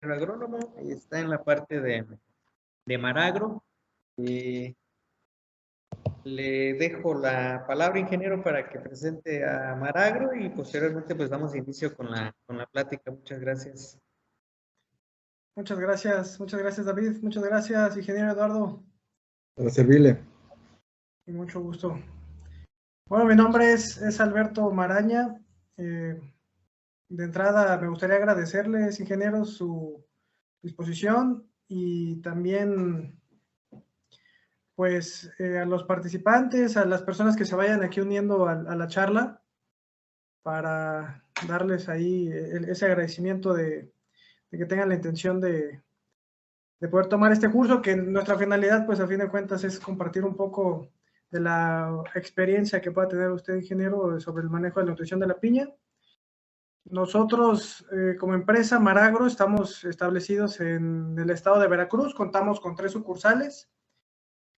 agrónomo y está en la parte de Maragro. Le dejo la palabra, ingeniero, para que presente a Maragro y posteriormente pues damos inicio con la plática. Muchas gracias. Muchas gracias David, muchas gracias ingeniero Eduardo. Para servirle. Y mucho gusto. Bueno, mi nombre es Alberto Maraña. De entrada me gustaría agradecerles, ingenieros, su disposición y también pues a los participantes, a las personas que se vayan aquí uniendo a la charla para darles ahí ese agradecimiento de que tengan la intención de poder tomar este curso, que nuestra finalidad pues a fin de cuentas es compartir un poco de la experiencia que pueda tener usted, ingeniero, sobre el manejo de la nutrición de la piña. Nosotros, como empresa Maragro, estamos establecidos en el estado de Veracruz, contamos con 3 sucursales,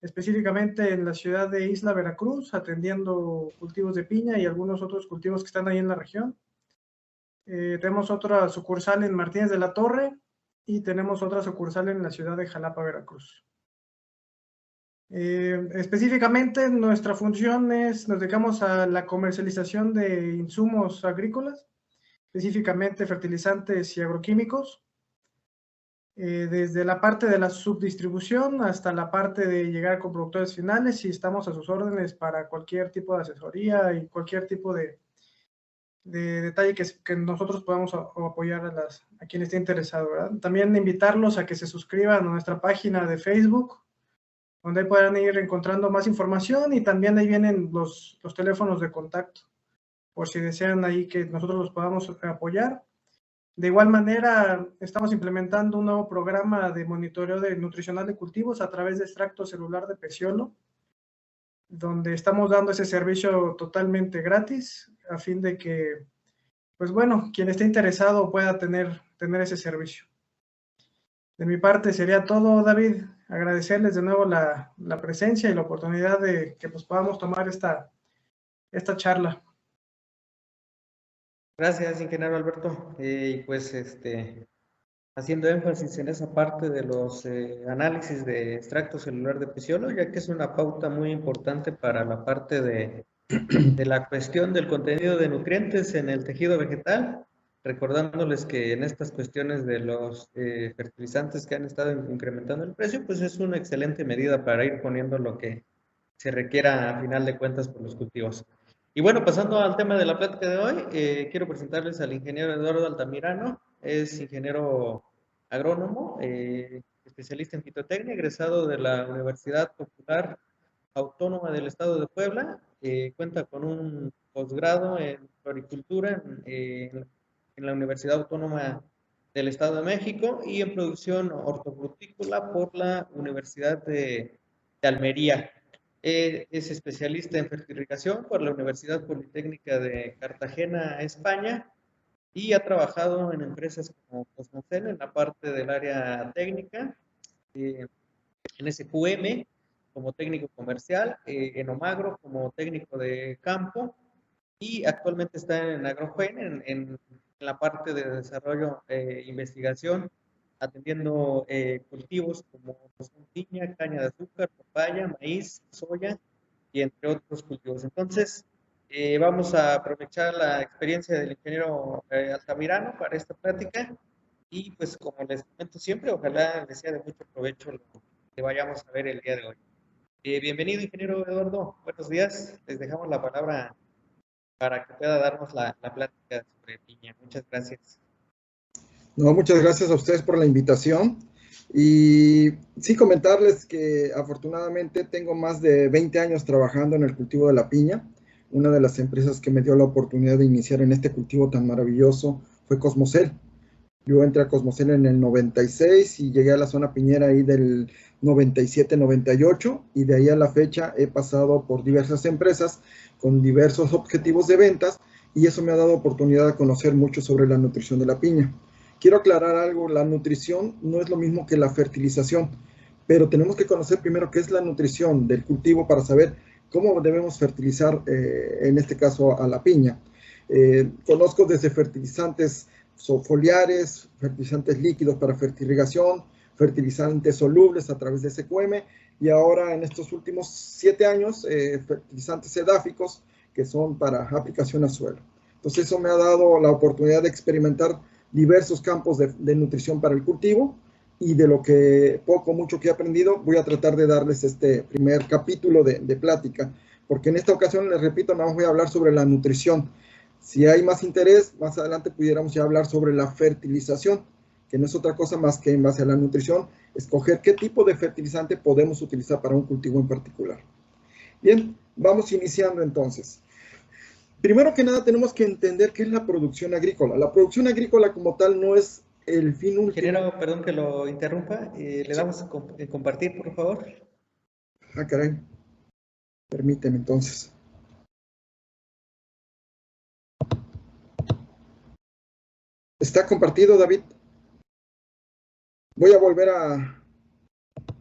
específicamente en la ciudad de Isla Veracruz, atendiendo cultivos de piña y algunos otros cultivos que están ahí en la región. Tenemos otra sucursal en Martínez de la Torre y tenemos otra sucursal en la ciudad de Jalapa, Veracruz. Específicamente nuestra función es, nos dedicamos a la comercialización de insumos agrícolas, específicamente fertilizantes y agroquímicos, desde la parte de la subdistribución hasta la parte de llegar con productores finales, y estamos a sus órdenes para cualquier tipo de asesoría y cualquier tipo de detalle que nosotros podamos apoyar a quien esté interesado, ¿verdad? También invitarlos a que se suscriban a nuestra página de Facebook, donde podrán ir encontrando más información, y también ahí vienen los teléfonos de contacto, por si desean ahí que nosotros los podamos apoyar. De igual manera, estamos implementando un nuevo programa de monitoreo nutricional de cultivos a través de extracto celular de peciolo, donde estamos dando ese servicio totalmente gratis, a fin de que, pues bueno, quien esté interesado pueda tener ese servicio. De mi parte sería todo, David. Agradecerles de nuevo la presencia y la oportunidad de que pues, podamos tomar esta charla. Gracias, ingeniero Alberto. Haciendo énfasis en esa parte de los análisis de extracto celular de peciolo, ya que es una pauta muy importante para la parte de la cuestión del contenido de nutrientes en el tejido vegetal, recordándoles que en estas cuestiones de los fertilizantes que han estado incrementando el precio, pues es una excelente medida para ir poniendo lo que se requiera a final de cuentas por los cultivos. Y bueno, pasando al tema de la plática de hoy, quiero presentarles al ingeniero Eduardo Altamirano. Es ingeniero agrónomo, especialista en fitotecnia, egresado de la Universidad Popular Autónoma del Estado de Puebla. Cuenta con un posgrado en floricultura en la Universidad Autónoma del Estado de México y en producción hortofrutícola por la Universidad de Almería. Es especialista en fertilización por la Universidad Politécnica de Cartagena, España, y ha trabajado en empresas como Cosmocel en la parte del área técnica, en SQM como técnico comercial, en Omagro como técnico de campo, y actualmente está en Agrofen en la parte de desarrollo e investigación, atendiendo cultivos como piña, caña de azúcar, papaya, maíz, soya y entre otros cultivos. Entonces, vamos a aprovechar la experiencia del ingeniero Altamirano para esta plática, y pues como les comento siempre, ojalá les sea de mucho provecho lo que vayamos a ver el día de hoy. Bienvenido, ingeniero Eduardo, buenos días, les dejamos la palabra para que pueda darnos la plática sobre piña. Muchas gracias. No, muchas gracias a ustedes por la invitación. Y sí, comentarles que afortunadamente tengo más de 20 años trabajando en el cultivo de la piña. Una de las empresas que me dio la oportunidad de iniciar en este cultivo tan maravilloso fue Cosmocel. Yo entré a Cosmocel en el 96 y llegué a la zona piñera ahí del 97-98, y de ahí a la fecha he pasado por diversas empresas con diversos objetivos de ventas, y eso me ha dado oportunidad de conocer mucho sobre la nutrición de la piña. Quiero aclarar algo: la nutrición no es lo mismo que la fertilización, pero tenemos que conocer primero qué es la nutrición del cultivo para saber cómo debemos fertilizar, en este caso a la piña. Conozco desde fertilizantes foliares, fertilizantes líquidos para fertirrigación, fertilizantes solubles a través de SQM, y ahora en estos últimos 7 años, fertilizantes edáficos, que son para aplicación al suelo. Entonces eso me ha dado la oportunidad de experimentar diversos campos de nutrición para el cultivo, y de lo que poco mucho que he aprendido, voy a tratar de darles este primer capítulo de plática, porque en esta ocasión, les repito, nada más voy a hablar sobre la nutrición. Si hay más interés, más adelante pudiéramos ya hablar sobre la fertilización, que no es otra cosa más que en base a la nutrición, escoger qué tipo de fertilizante podemos utilizar para un cultivo en particular. Bien, vamos iniciando entonces. Primero que nada tenemos que entender qué es la producción agrícola. La producción agrícola como tal no es el fin último. Ingeniero, perdón que lo interrumpa, le damos compartir, por favor. Ah, caray. Permíteme entonces. ¿Está compartido, David? Voy a volver a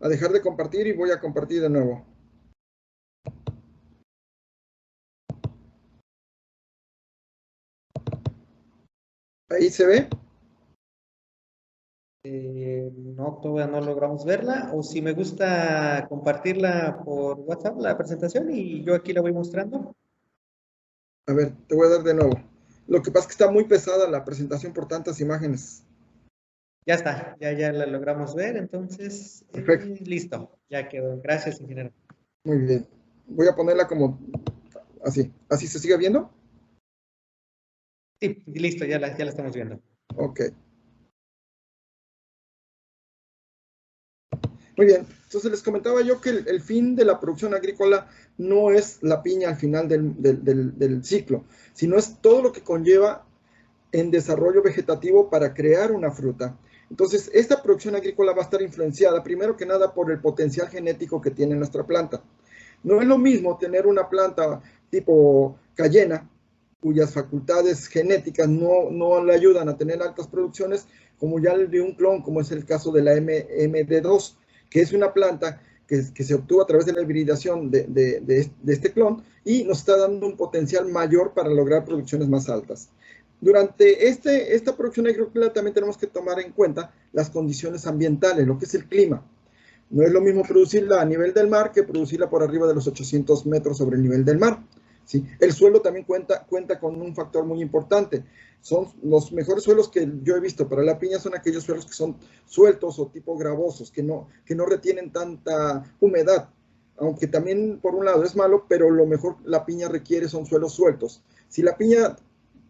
dejar de compartir y voy a compartir de nuevo. ¿Ahí se ve? No, todavía no logramos verla. O si me gusta compartirla por WhatsApp, la presentación, y yo aquí la voy mostrando. A ver, te voy a dar de nuevo. Lo que pasa es que está muy pesada la presentación por tantas imágenes. Ya está, ya la logramos ver, entonces, listo, ya quedó. Gracias, ingeniero. Muy bien. Voy a ponerla como así. ¿Así se sigue viendo? Sí, listo, ya la estamos viendo. Ok. Muy bien. Entonces les comentaba yo que el fin de la producción agrícola no es la piña al final del ciclo, sino es todo lo que conlleva en desarrollo vegetativo para crear una fruta. Entonces, esta producción agrícola va a estar influenciada, primero que nada, por el potencial genético que tiene nuestra planta. No es lo mismo tener una planta tipo cayena, cuyas facultades genéticas no le ayudan a tener altas producciones, como ya el de un clon, como es el caso de la MD2, que es una planta que se obtuvo a través de la hibridación de este clon y nos está dando un potencial mayor para lograr producciones más altas. Durante esta producción agrícola también tenemos que tomar en cuenta las condiciones ambientales, lo que es el clima. No es lo mismo producirla a nivel del mar que producirla por arriba de los 800 metros sobre el nivel del mar. ¿Sí? El suelo también cuenta con un factor muy importante. Son los mejores suelos que yo he visto para la piña, son aquellos suelos que son sueltos o tipo gravosos, que no retienen tanta humedad. Aunque también por un lado es malo, pero lo mejor la piña requiere son suelos sueltos. Si la piña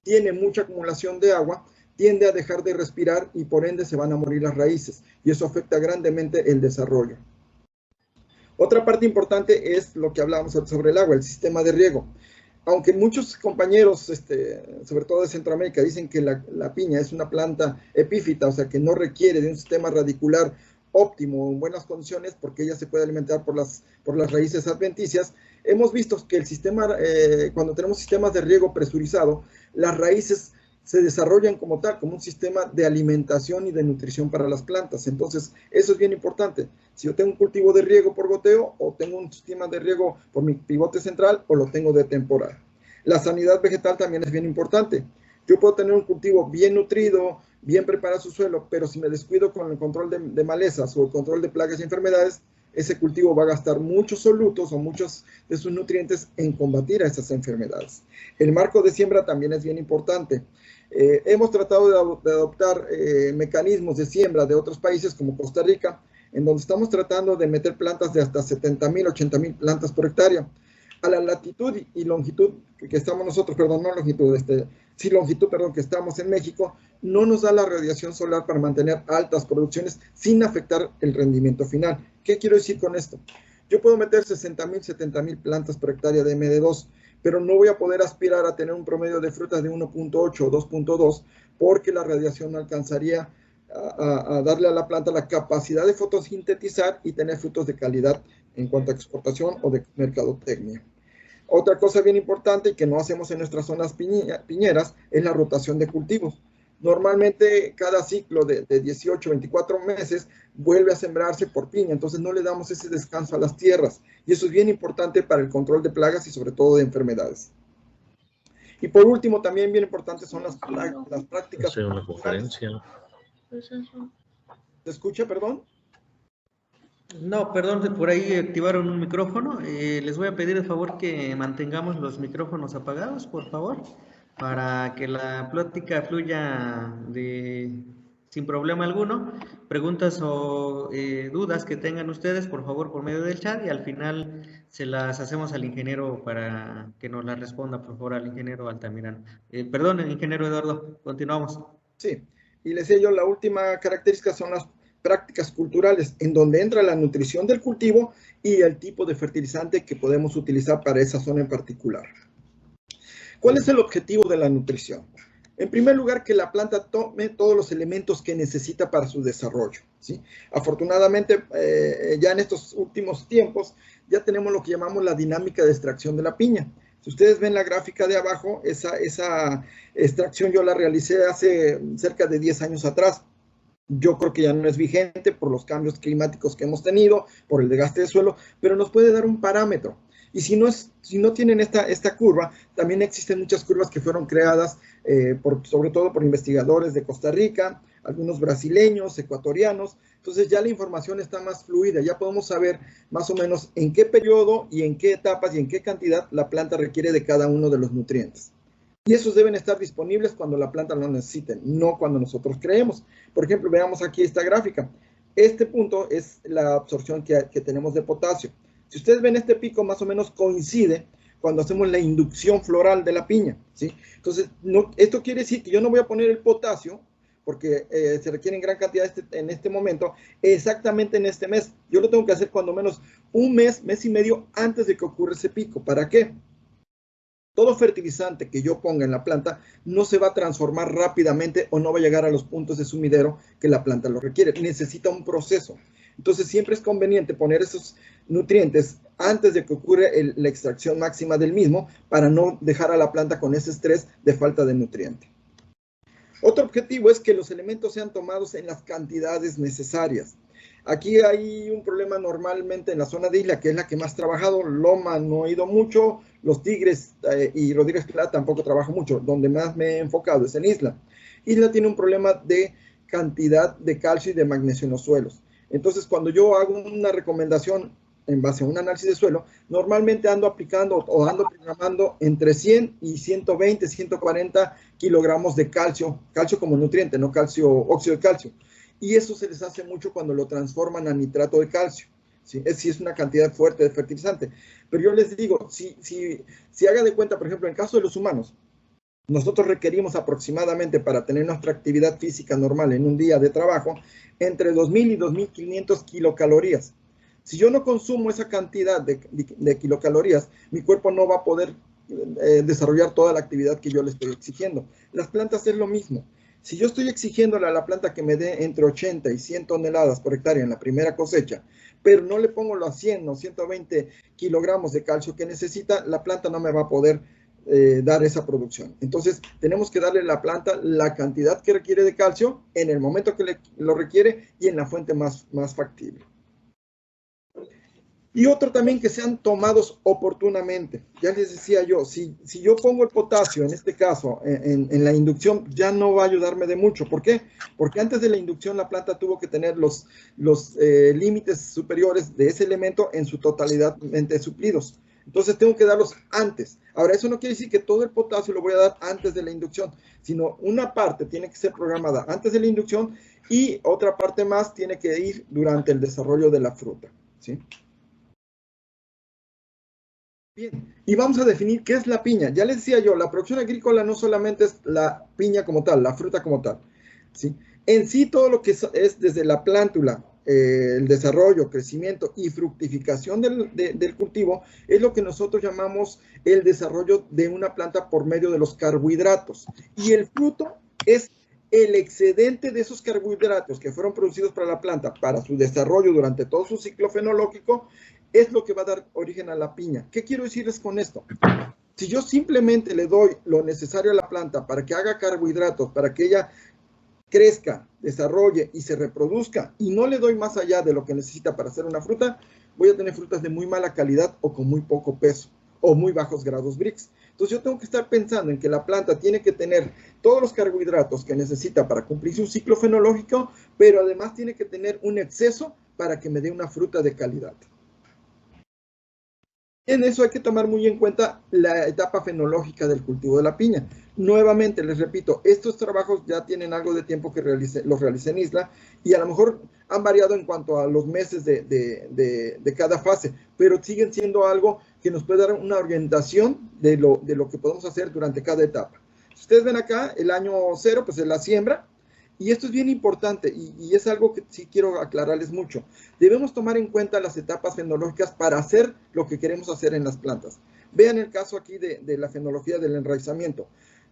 tiene mucha acumulación de agua, tiende a dejar de respirar y por ende se van a morir las raíces, y eso afecta grandemente el desarrollo. Otra parte importante es lo que hablábamos sobre el agua, el sistema de riego. Aunque muchos compañeros, sobre todo de Centroamérica, dicen que la piña es una planta epífita, o sea que no requiere de un sistema radicular óptimo, en buenas condiciones, porque ella se puede alimentar por las raíces adventicias, hemos visto que el sistema, cuando tenemos sistemas de riego presurizado, las raíces se desarrollan como tal, como un sistema de alimentación y de nutrición para las plantas. Entonces, eso es bien importante. Si yo tengo un cultivo de riego por goteo, o tengo un sistema de riego por mi pivote central, o lo tengo de temporal. La sanidad vegetal también es bien importante. Yo puedo tener un cultivo bien nutrido, bien preparado su suelo, pero si me descuido con el control de malezas o el control de plagas y enfermedades, ese cultivo va a gastar muchos solutos o muchos de sus nutrientes en combatir a esas enfermedades. El marco de siembra también es bien importante. Hemos tratado de adoptar mecanismos de siembra de otros países como Costa Rica, en donde estamos tratando de meter plantas de hasta 70,000, 80,000 plantas por hectárea. A la latitud y longitud que estamos nosotros, perdón, no longitud, longitud, perdón, que estamos en México, no nos da la radiación solar para mantener altas producciones sin afectar el rendimiento final. ¿Qué quiero decir con esto? Yo puedo meter 60,000, 70,000 plantas por hectárea de MD2, pero no voy a poder aspirar a tener un promedio de frutas de 1.8 o 2.2 porque la radiación no alcanzaría a darle a la planta la capacidad de fotosintetizar y tener frutos de calidad en cuanto a exportación o de mercadotecnia. Otra cosa bien importante y que no hacemos en nuestras zonas piñeras es la rotación de cultivos. Normalmente cada ciclo de 18, 24 meses vuelve a sembrarse por piña, entonces no le damos ese descanso a las tierras y eso es bien importante para el control de plagas y sobre todo de enfermedades. Y por último, también bien importantes son las prácticas. Hacer una conferencia. ¿Se escucha, perdón? No, perdón, por ahí activaron un micrófono. Les voy a pedir el favor que mantengamos los micrófonos apagados, por favor, para que la plática fluya sin problema alguno. Preguntas o dudas que tengan ustedes, por favor, por medio del chat, y al final se las hacemos al ingeniero para que nos las responda, por favor, al ingeniero Altamirano. Perdón, el ingeniero Eduardo, continuamos. Sí, y les decía yo, la última característica son las prácticas culturales, en donde entra la nutrición del cultivo y el tipo de fertilizante que podemos utilizar para esa zona en particular. ¿Cuál es el objetivo de la nutrición? En primer lugar, que la planta tome todos los elementos que necesita para su desarrollo, ¿sí? Afortunadamente, ya en estos últimos tiempos, ya tenemos lo que llamamos la dinámica de extracción de la piña. Si ustedes ven la gráfica de abajo, esa extracción yo la realicé hace cerca de 10 años atrás. Yo creo que ya no es vigente por los cambios climáticos que hemos tenido, por el desgaste de suelo, pero nos puede dar un parámetro. Y si no tienen esta curva, también existen muchas curvas que fueron creadas sobre todo por investigadores de Costa Rica, algunos brasileños, ecuatorianos. Entonces ya la información está más fluida, ya podemos saber más o menos en qué periodo y en qué etapas y en qué cantidad la planta requiere de cada uno de los nutrientes. Y esos deben estar disponibles cuando la planta lo necesite, no cuando nosotros creemos. Por ejemplo, veamos aquí esta gráfica. Este punto es la absorción que tenemos de potasio. Si ustedes ven, este pico más o menos coincide cuando hacemos la inducción floral de la piña, ¿sí? Entonces, esto quiere decir que yo no voy a poner el potasio, porque se requiere en gran cantidad en este momento, exactamente en este mes. Yo lo tengo que hacer cuando menos un mes, mes y medio antes de que ocurra ese pico. ¿Para qué? Todo fertilizante que yo ponga en la planta no se va a transformar rápidamente o no va a llegar a los puntos de sumidero que la planta lo requiere. Necesita un proceso. Entonces siempre es conveniente poner esos nutrientes antes de que ocurra la extracción máxima del mismo para no dejar a la planta con ese estrés de falta de nutriente. Otro objetivo es que los elementos sean tomados en las cantidades necesarias. Aquí hay un problema normalmente en la zona de Isla, que es la que más he trabajado. Loma no he ido mucho, Los Tigres y Rodríguez Plata tampoco trabajo mucho. Donde más me he enfocado es en Isla. Isla tiene un problema de cantidad de calcio y de magnesio en los suelos. Entonces, cuando yo hago una recomendación en base a un análisis de suelo, normalmente ando aplicando o ando programando entre 100 y 120, 140 kilogramos de calcio, calcio como nutriente, no calcio, óxido de calcio. Y eso se les hace mucho cuando lo transforman a nitrato de calcio, ¿sí? Es una cantidad fuerte de fertilizante. Pero yo les digo, si haga de cuenta, por ejemplo, en el caso de los humanos, nosotros requerimos aproximadamente para tener nuestra actividad física normal en un día de trabajo, entre 2.000 y 2.500 kilocalorías. Si yo no consumo esa cantidad de kilocalorías, mi cuerpo no va a poder desarrollar toda la actividad que yo le estoy exigiendo. Las plantas es lo mismo. Si yo estoy exigiéndole a la planta que me dé entre 80 y 100 toneladas por hectárea en la primera cosecha, pero no le pongo los 100 o 120 kilogramos de calcio que necesita, la planta no me va a poder dar esa producción. Entonces, tenemos que darle a la planta la cantidad que requiere de calcio en el momento que lo requiere y en la fuente más factible. Y otro también, que sean tomados oportunamente. Ya les decía yo, si yo pongo el potasio, en este caso, en la inducción, ya no va a ayudarme de mucho. ¿Por qué? Porque antes de la inducción la planta tuvo que tener los límites superiores de ese elemento en su totalidad suplidos. Entonces tengo que darlos antes. Ahora, eso no quiere decir que todo el potasio lo voy a dar antes de la inducción, sino una parte tiene que ser programada antes de la inducción y otra parte más tiene que ir durante el desarrollo de la fruta, ¿sí? Bien, y vamos a definir qué es la piña. Ya les decía yo, la producción agrícola no solamente es la piña como tal, la fruta como tal, ¿sí? En sí, todo lo que es desde la plántula, el desarrollo, crecimiento y fructificación del cultivo, es lo que nosotros llamamos el desarrollo de una planta por medio de los carbohidratos. Y el fruto es el excedente de esos carbohidratos que fueron producidos para la planta, para su desarrollo durante todo su ciclo fenológico, es lo que va a dar origen a la piña. ¿Qué quiero decirles con esto? Si yo simplemente le doy lo necesario a la planta para que haga carbohidratos, para que ella crezca, desarrolle y se reproduzca, y no le doy más allá de lo que necesita para hacer una fruta, voy a tener frutas de muy mala calidad o con muy poco peso, o muy bajos grados Brix. Entonces yo tengo que estar pensando en que la planta tiene que tener todos los carbohidratos que necesita para cumplir su ciclo fenológico, pero además tiene que tener un exceso para que me dé una fruta de calidad. En eso hay que tomar muy en cuenta la etapa fenológica del cultivo de la piña. Nuevamente, les repito, estos trabajos ya tienen algo de tiempo que los realicé en Isla y a lo mejor han variado en cuanto a los meses de cada fase, pero siguen siendo algo que nos puede dar una orientación de lo que podemos hacer durante cada etapa. Si ustedes ven acá, el año 0, pues es la siembra. Y esto es bien importante y es algo que sí quiero aclararles mucho. Debemos tomar en cuenta las etapas fenológicas para hacer lo que queremos hacer en las plantas. Vean el caso aquí de la fenología del enraizamiento.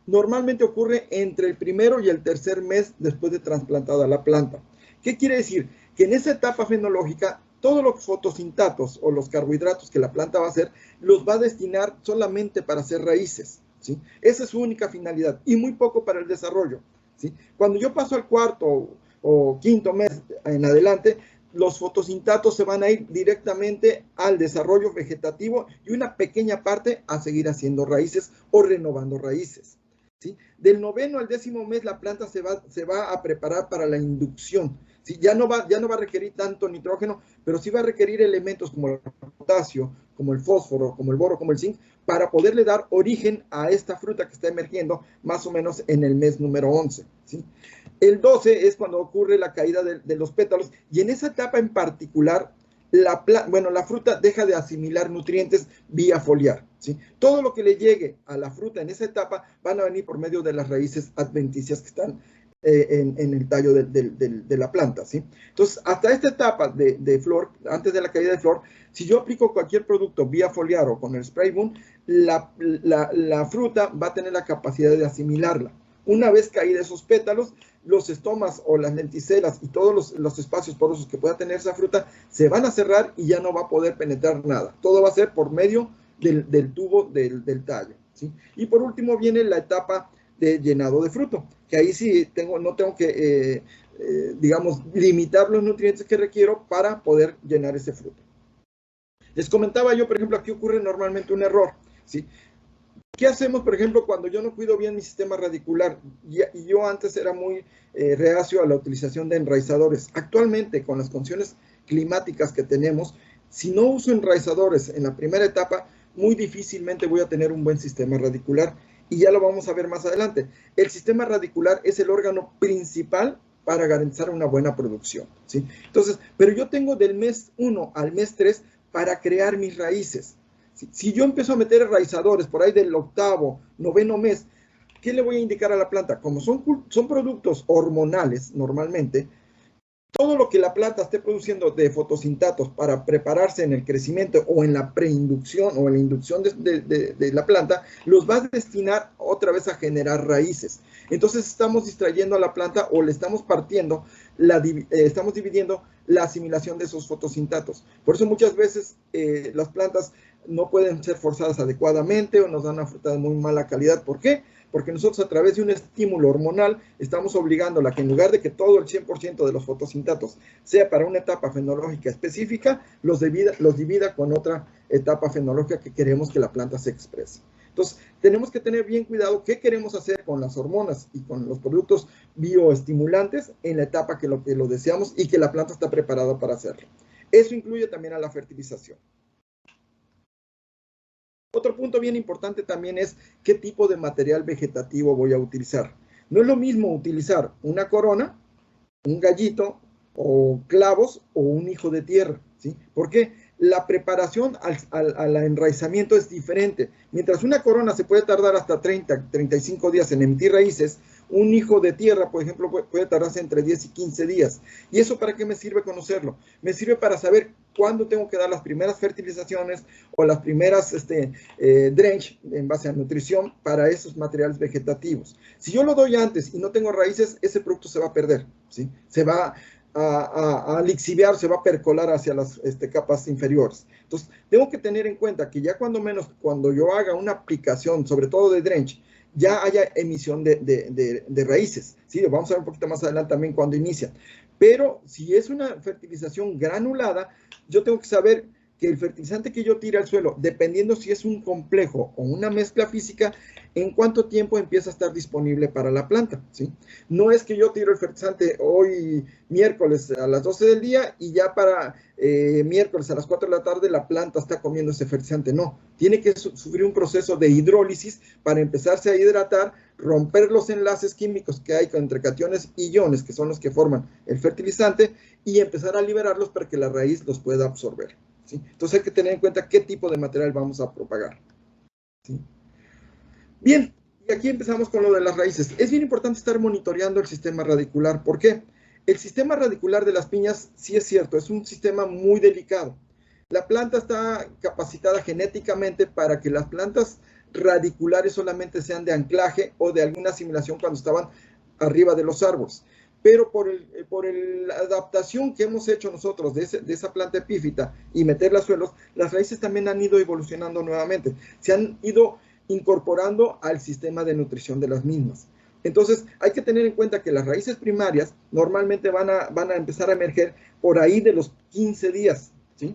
Normalmente ocurre entre el primero y el tercer mes después de trasplantada la planta. ¿Qué quiere decir? Que en esa etapa fenológica, todos los fotosintatos o los carbohidratos que la planta va a hacer, los va a destinar solamente para hacer raíces, ¿sí? Esa es su única finalidad y muy poco para el desarrollo. ¿Sí? Cuando yo paso al cuarto o quinto mes en adelante, los fotosintatos se van a ir directamente al desarrollo vegetativo y una pequeña parte a seguir haciendo raíces o renovando raíces. ¿Sí? Del 9º al 10º mes la planta se va a preparar para la inducción. ¿Sí? Ya no va a requerir tanto nitrógeno, pero sí va a requerir elementos como el potasio, como el fósforo, como el boro, como el zinc, para poderle dar origen a esta fruta que está emergiendo más o menos en el mes número 11. ¿Sí? El 12 es cuando ocurre la caída de los pétalos y en esa etapa en particular la fruta deja de asimilar nutrientes vía foliar. ¿Sí? Todo lo que le llegue a la fruta en esa etapa van a venir por medio de las raíces adventicias que están en el tallo de la planta. ¿Sí? Entonces, hasta esta etapa de flor, antes de la caída de flor, si yo aplico cualquier producto vía foliar o con el spray boom, la fruta va a tener la capacidad de asimilarla. Una vez caída esos pétalos, los estomas o las lenticelas y todos los espacios porosos que pueda tener esa fruta se van a cerrar y ya no va a poder penetrar nada. Todo va a ser por medio del tubo del tallo. ¿Sí? Y por último viene la etapa de llenado de fruto, que ahí sí no tengo que, digamos, limitar los nutrientes que requiero para poder llenar ese fruto. Les comentaba yo, por ejemplo, aquí ocurre normalmente un error, ¿sí? ¿Qué hacemos, por ejemplo, cuando yo no cuido bien mi sistema radicular? Y yo antes era muy reacio a la utilización de enraizadores. Actualmente, con las condiciones climáticas que tenemos, si no uso enraizadores en la primera etapa, muy difícilmente voy a tener un buen sistema radicular. Y ya lo vamos a ver más adelante. El sistema radicular es el órgano principal para garantizar una buena producción, ¿sí? Entonces, pero yo tengo del mes 1 al mes 3 para crear mis raíces. Si yo empiezo a meter enraizadores por ahí del 8º, 9º mes, ¿qué le voy a indicar a la planta? Como son productos hormonales normalmente, todo lo que la planta esté produciendo de fotosintatos para prepararse en el crecimiento o en la preinducción o en la inducción de la planta, los va a destinar otra vez a generar raíces. Entonces estamos distrayendo a la planta o le estamos partiendo, estamos dividiendo la asimilación de esos fotosintatos. Por eso muchas veces las plantas no pueden ser forzadas adecuadamente o nos dan una fruta de muy mala calidad. ¿Por qué? Porque nosotros a través de un estímulo hormonal estamos obligándola a que en lugar de que todo el 100% de los fotosintatos sea para una etapa fenológica específica, los divida con otra etapa fenológica que queremos que la planta se exprese. Entonces, tenemos que tener bien cuidado qué queremos hacer con las hormonas y con los productos bioestimulantes en la etapa que lo deseamos y que la planta está preparada para hacerlo. Eso incluye también a la fertilización. Otro punto bien importante también es qué tipo de material vegetativo voy a utilizar. No es lo mismo utilizar una corona, un gallito, o clavos, o un hijo de tierra, ¿sí? ¿Por qué? La preparación al enraizamiento es diferente. Mientras una corona se puede tardar hasta 30, 35 días en emitir raíces, un hijo de tierra, por ejemplo, puede tardarse entre 10 y 15 días. ¿Y eso para qué me sirve conocerlo? Me sirve para saber cuándo tengo que dar las primeras fertilizaciones o las primeras drench en base a nutrición para esos materiales vegetativos. Si yo lo doy antes y no tengo raíces, ese producto se va a perder, ¿sí? Se va a lixiviar, se va a percolar hacia las capas inferiores. Entonces, tengo que tener en cuenta que ya cuando yo haga una aplicación, sobre todo de drench, ya haya emisión de raíces, ¿sí? Lo vamos a ver un poquito más adelante también cuando inician. Pero si es una fertilización granulada, yo tengo que saber que el fertilizante que yo tire al suelo, dependiendo si es un complejo o una mezcla física, en cuánto tiempo empieza a estar disponible para la planta, ¿sí? No es que yo tiro el fertilizante hoy miércoles a las 12 del día y ya para miércoles a las 4 de la tarde la planta está comiendo ese fertilizante, no. Tiene que sufrir un proceso de hidrólisis para empezarse a hidratar, romper los enlaces químicos que hay entre cationes y iones, que son los que forman el fertilizante, y empezar a liberarlos para que la raíz los pueda absorber, ¿sí? Entonces hay que tener en cuenta qué tipo de material vamos a propagar, ¿sí? Bien, y aquí empezamos con lo de las raíces. Es bien importante estar monitoreando el sistema radicular. ¿Por qué? El sistema radicular de las piñas, sí es cierto, es un sistema muy delicado. La planta está capacitada genéticamente para que las plantas radiculares solamente sean de anclaje o de alguna asimilación cuando estaban arriba de los árboles. Pero por la adaptación que hemos hecho nosotros de esa planta epífita y meterla a suelos, las raíces también han ido evolucionando nuevamente. Se han ido incorporando al sistema de nutrición de las mismas. Entonces, hay que tener en cuenta que las raíces primarias normalmente van a empezar a emerger por ahí de los 15 días, ¿sí?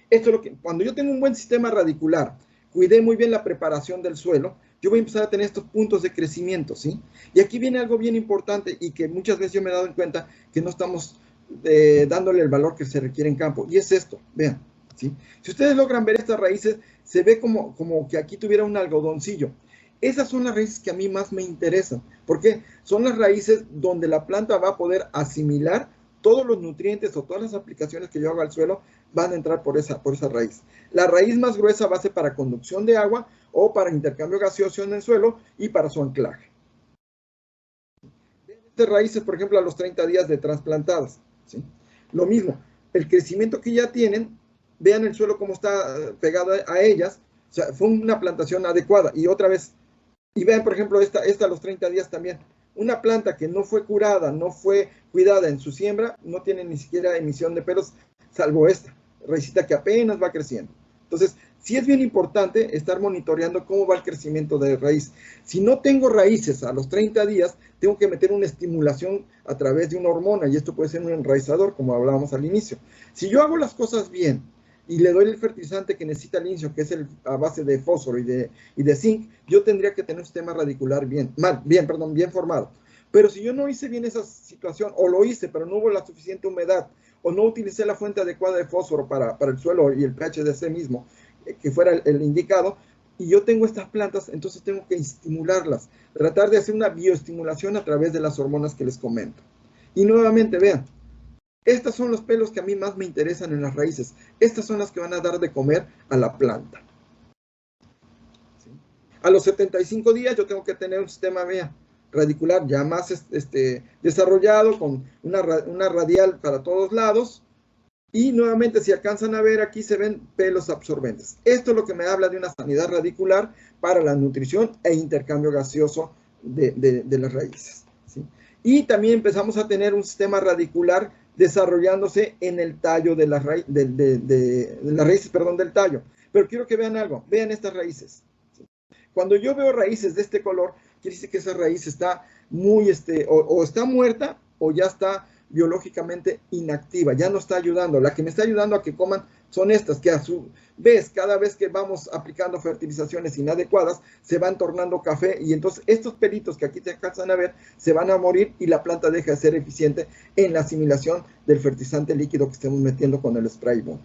Esto es lo que, cuando yo tengo un buen sistema radicular, cuidé muy bien la preparación del suelo, yo voy a empezar a tener estos puntos de crecimiento, ¿sí? Y aquí viene algo bien importante y que muchas veces yo me he dado en cuenta que no estamos dándole el valor que se requiere en campo, y es esto, vean, ¿sí? Si ustedes logran ver estas raíces, se ve como que aquí tuviera un algodoncillo. Esas son las raíces que a mí más me interesan. ¿Por qué? Son las raíces donde la planta va a poder asimilar todos los nutrientes o todas las aplicaciones que yo hago al suelo van a entrar por esa raíz. La raíz más gruesa va a ser para conducción de agua o para intercambio gaseoso en el suelo y para su anclaje. Estas raíces, por ejemplo, a los 30 días de trasplantadas, ¿sí? Lo mismo, el crecimiento que ya tienen, vean el suelo cómo está pegado a ellas, o sea, fue una plantación adecuada. Y otra vez, y vean, por ejemplo, esta a los 30 días también. Una planta que no fue curada, no fue cuidada en su siembra, no tiene ni siquiera emisión de pelos, salvo esta raicita que apenas va creciendo. Entonces, sí es bien importante estar monitoreando cómo va el crecimiento de raíz. Si no tengo raíces a los 30 días, tengo que meter una estimulación a través de una hormona, y esto puede ser un enraizador, como hablábamos al inicio. Si yo hago las cosas bien, y le doy el fertilizante que necesita el inicio, que es a base de fósforo y de zinc, yo tendría que tener un sistema radicular bien formado. Pero si yo no hice bien esa situación, o lo hice, pero no hubo la suficiente humedad, o no utilicé la fuente adecuada de fósforo para el suelo y el pH de ese mismo, que fuera el indicado, y yo tengo estas plantas, entonces tengo que estimularlas, tratar de hacer una bioestimulación a través de las hormonas que les comento. Y nuevamente, vean, estos son los pelos que a mí más me interesan en las raíces. Estas son las que van a dar de comer a la planta. ¿Sí? A los 75 días yo tengo que tener un sistema radicular ya más desarrollado, con una radial para todos lados. Y nuevamente, si alcanzan a ver, aquí se ven pelos absorbentes. Esto es lo que me habla de una sanidad radicular para la nutrición e intercambio gaseoso de las raíces, ¿sí? Y también empezamos a tener un sistema radicular desarrollándose en el tallo de las raíces, del tallo. Pero quiero que vean algo, vean estas raíces. Cuando yo veo raíces de este color, quiere decir que esa raíz está muy, o está muerta, o ya está biológicamente inactiva, ya no está ayudando. La que me está ayudando a que coman son estas, que a su vez, cada vez que vamos aplicando fertilizaciones inadecuadas, se van tornando café, y entonces estos pelitos que aquí te alcanzan a ver, se van a morir y la planta deja de ser eficiente en la asimilación del fertilizante líquido que estemos metiendo con el spray boom.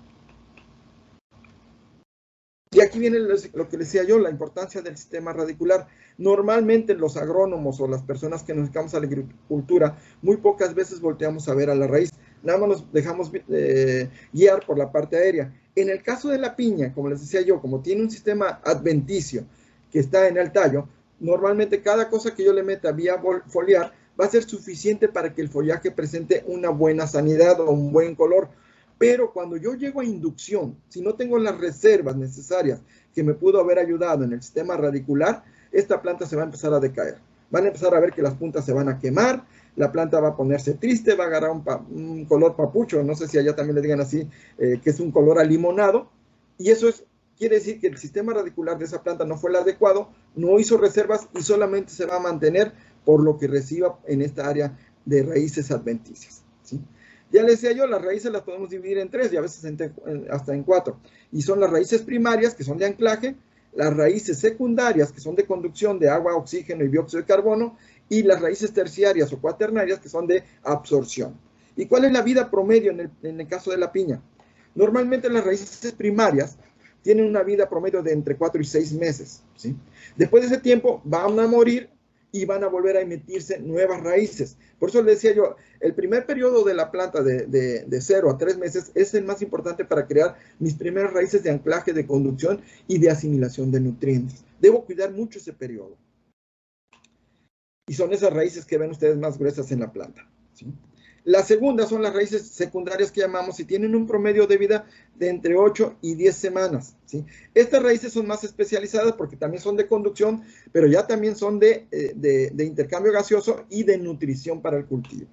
Y aquí viene lo que decía yo, la importancia del sistema radicular. Normalmente los agrónomos o las personas que nos dedicamos a la agricultura, muy pocas veces volteamos a ver a la raíz. Nada más nos dejamos guiar por la parte aérea. En el caso de la piña, como les decía yo, como tiene un sistema adventicio que está en el tallo, normalmente cada cosa que yo le meta vía foliar va a ser suficiente para que el follaje presente una buena sanidad o un buen color. Pero cuando yo llego a inducción, si no tengo las reservas necesarias que me pudo haber ayudado en el sistema radicular, esta planta se va a empezar a decaer. Van a empezar a ver que las puntas se van a quemar, la planta va a ponerse triste, va a agarrar un color papucho, no sé si allá también le digan así, que es un color alimonado, y eso quiere decir que el sistema radicular de esa planta no fue el adecuado, no hizo reservas y solamente se va a mantener por lo que reciba en esta área de raíces adventicias, ¿sí? Ya les decía yo, las raíces las podemos dividir en 3 y a veces hasta en 4. Y son las raíces primarias, que son de anclaje, las raíces secundarias, que son de conducción de agua, oxígeno y dióxido de carbono, y las raíces terciarias o cuaternarias, que son de absorción. ¿Y cuál es la vida promedio en el caso de la piña? Normalmente las raíces primarias tienen una vida promedio de entre 4 y 6 meses, ¿sí? Después de ese tiempo van a morir y van a volver a emitirse nuevas raíces. Por eso le decía yo, el primer periodo de la planta de 0 a 3 meses es el más importante para crear mis primeras raíces de anclaje, de conducción y de asimilación de nutrientes. Debo cuidar mucho ese periodo. Y son esas raíces que ven ustedes más gruesas en la planta, ¿sí? La segunda son las raíces secundarias que llamamos y tienen un promedio de vida de entre 8 y 10 semanas, ¿sí? Estas raíces son más especializadas porque también son de conducción, pero ya también son de intercambio gaseoso y de nutrición para el cultivo.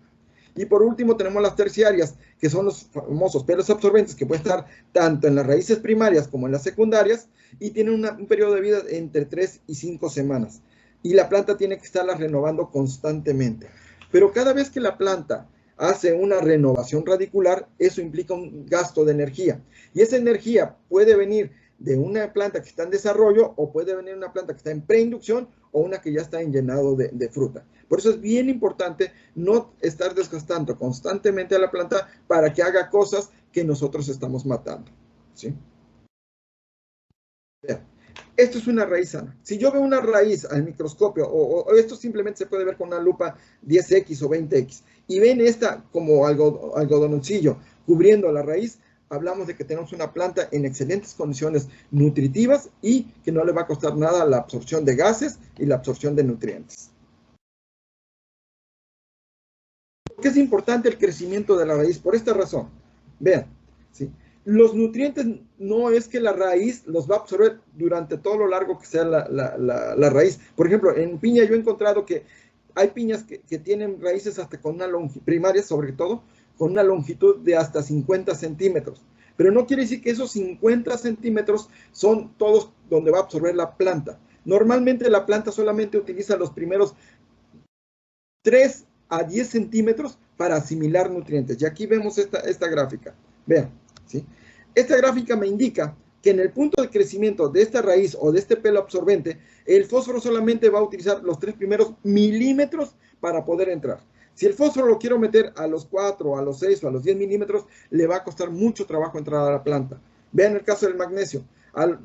Y por último tenemos las terciarias, que son los famosos pelos absorbentes, que pueden estar tanto en las raíces primarias como en las secundarias, y tienen un periodo de vida entre 3 y 5 semanas. Y la planta tiene que estarla renovando constantemente. Pero cada vez que la planta hace una renovación radicular, eso implica un gasto de energía. Y esa energía puede venir de una planta que está en desarrollo o puede venir de una planta que está en preinducción o una que ya está en llenado de fruta. Por eso es bien importante no estar desgastando constantemente a la planta para que haga cosas que nosotros estamos matando, ¿sí? Vean, esto es una raíz sana. Si yo veo una raíz al microscopio, o esto simplemente se puede ver con una lupa 10X o 20X, y ven esta como algodoncillo cubriendo la raíz, hablamos de que tenemos una planta en excelentes condiciones nutritivas y que no le va a costar nada la absorción de gases y la absorción de nutrientes. ¿Por qué es importante el crecimiento de la raíz? Por esta razón. Vean, ¿sí? Los nutrientes no es que la raíz los va a absorber durante todo lo largo que sea la raíz. Por ejemplo, en piña yo he encontrado que hay piñas que tienen raíces hasta con una longitud, primarias sobre todo, con una longitud de hasta 50 centímetros. Pero no quiere decir que esos 50 centímetros son todos donde va a absorber la planta. Normalmente la planta solamente utiliza los primeros 3 a 10 centímetros para asimilar nutrientes. Y aquí vemos esta gráfica. Vean, ¿sí? Esta gráfica me indica que en el punto de crecimiento de esta raíz o de este pelo absorbente, el fósforo solamente va a utilizar los 3 primeros milímetros para poder entrar. Si el fósforo lo quiero meter a los 4, a los 6 o a los 10 milímetros, le va a costar mucho trabajo entrar a la planta. Vean el caso del magnesio.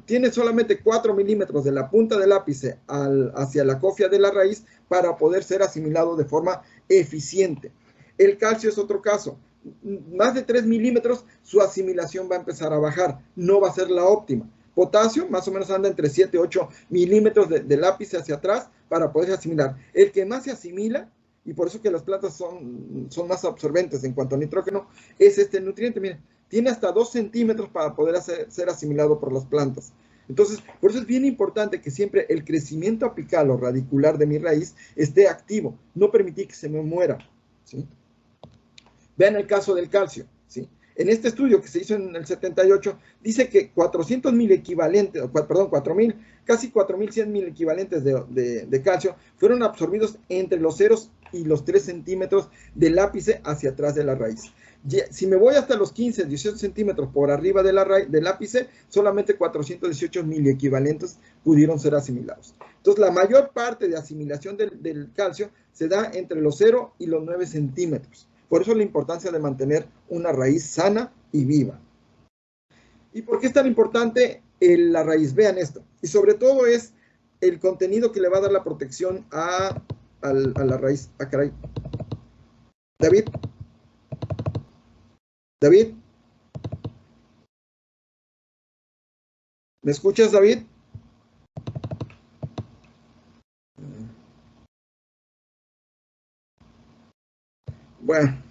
Tiene solamente 4 milímetros de la punta del ápice hacia la cofia de la raíz para poder ser asimilado de forma eficiente. El calcio es otro caso. Más de 3 milímetros, su asimilación va a empezar a bajar. No va a ser la óptima. Potasio, más o menos anda entre 7 y 8 milímetros del ápice hacia atrás para poder asimilar. El que más se asimila, y por eso que las plantas son más absorbentes en cuanto a nitrógeno, es este nutriente. Miren, tiene hasta 2 centímetros para poder ser asimilado por las plantas. Entonces, por eso es bien importante que siempre el crecimiento apical o radicular de mi raíz esté activo, no permitir que se me muera, ¿sí? Vean el caso del calcio, ¿sí? En este estudio que se hizo en el 78, dice que 400,000 equivalentes, perdón, 4,000, casi 4,100,000 equivalentes de calcio fueron absorbidos entre los 0 y los 3 centímetros del ápice hacia atrás de la raíz. Si me voy hasta los 15, 18 centímetros por arriba del ápice, solamente 418,000 equivalentes pudieron ser asimilados. Entonces, la mayor parte de asimilación del calcio se da entre los 0 y los 9 centímetros. Por eso la importancia de mantener una raíz sana y viva. ¿Y por qué es tan importante la raíz? Vean esto. Y sobre todo es el contenido que le va a dar la protección a la raíz. Ah, caray. David. David. ¿Me escuchas, David? Bueno,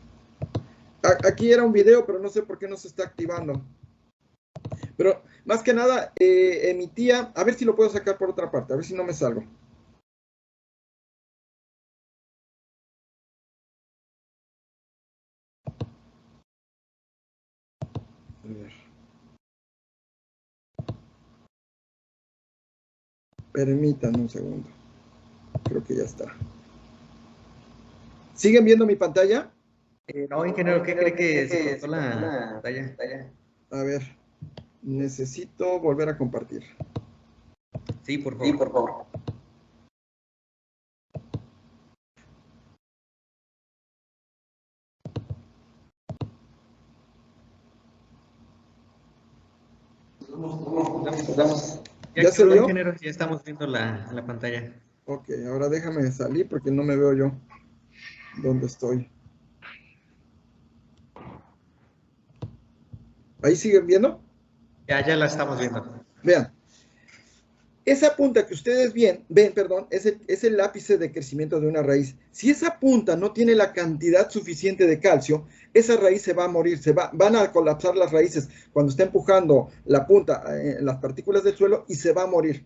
aquí era un video, pero no sé por qué no se está activando. Pero más que nada, emitía, a ver si lo puedo sacar por otra parte, a ver si no me salgo. A ver. Permítanme un segundo. Creo que ya está. ¿Siguen viendo mi pantalla? No, ingeniero, ¿qué cree que se cortó la pantalla? A ver, necesito volver a compartir. Sí, por favor. por favor. ¿Ya se vio? Ingeniero, ya estamos viendo la pantalla. Ok, ahora déjame salir porque no me veo yo dónde estoy. ¿Ahí siguen viendo? Ya la estamos viendo. Vean, esa punta que ustedes ven, es el ápice de crecimiento de una raíz. Si esa punta no tiene la cantidad suficiente de calcio, esa raíz se va a morir, van a colapsar las raíces cuando está empujando la punta en las partículas del suelo y se va a morir.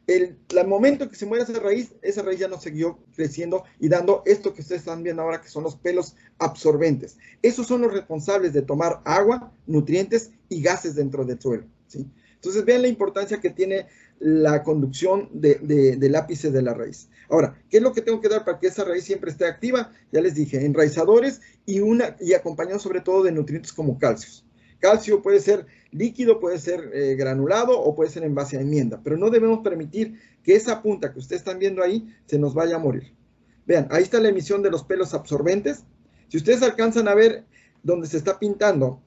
El momento que se muera esa raíz ya no siguió creciendo y dando esto que ustedes están viendo ahora, que son los pelos absorbentes. Esos son los responsables de tomar agua, nutrientes y gases dentro del suelo, ¿sí? Entonces vean la importancia que tiene la conducción del ápice de la raíz. Ahora, ¿qué es lo que tengo que dar para que esa raíz siempre esté activa? Ya les dije, enraizadores y acompañado sobre todo de nutrientes como calcios. Calcio puede ser líquido, puede ser granulado o puede ser en base a enmienda, pero no debemos permitir que esa punta que ustedes están viendo ahí se nos vaya a morir. Vean, ahí está la emisión de los pelos absorbentes. Si ustedes alcanzan a ver donde se está pintando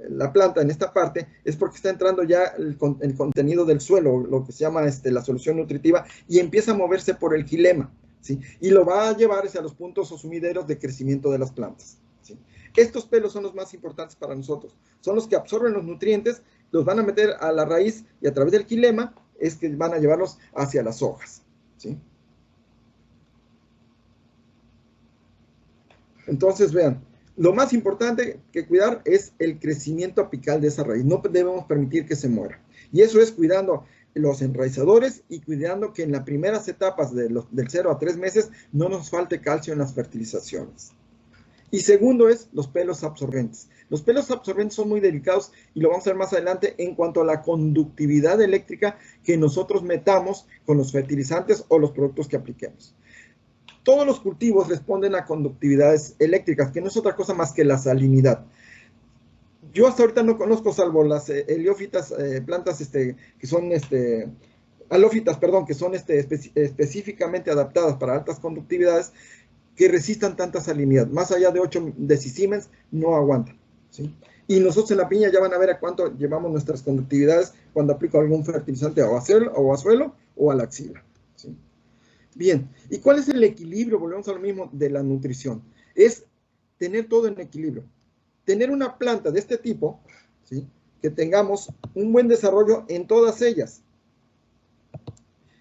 la planta en esta parte, es porque está entrando ya el contenido del suelo, lo que se llama la solución nutritiva, y empieza a moverse por el xilema, ¿sí? Y lo va a llevar hacia los puntos o sumideros de crecimiento de las plantas, ¿sí? Estos pelos son los más importantes para nosotros. Son los que absorben los nutrientes, los van a meter a la raíz y a través del xilema es que van a llevarlos hacia las hojas, ¿sí? Entonces, vean, lo más importante que cuidar es el crecimiento apical de esa raíz. No debemos permitir que se muera. Y eso es cuidando los enraizadores y cuidando que en las primeras etapas del 0 a 3 meses no nos falte calcio en las fertilizaciones. Y segundo es los pelos absorbentes. Los pelos absorbentes son muy delicados y lo vamos a ver más adelante en cuanto a la conductividad eléctrica que nosotros metamos con los fertilizantes o los productos que apliquemos. Todos los cultivos responden a conductividades eléctricas, que no es otra cosa más que la salinidad. Yo hasta ahorita no conozco, salvo las heliófitas, plantas que son halófitas, perdón, que son específicamente adaptadas para altas conductividades, que resistan tanta salinidad. Más allá de 8 decisiemens no aguantan, ¿sí? Y nosotros en la piña ya van a ver a cuánto llevamos nuestras conductividades cuando aplico algún fertilizante o a suelo o a la axila, ¿sí? Bien, ¿y cuál es el equilibrio? Volvemos a lo mismo de la nutrición. Es tener todo en equilibrio. Tener una planta de este tipo, ¿sí? Que tengamos un buen desarrollo en todas ellas.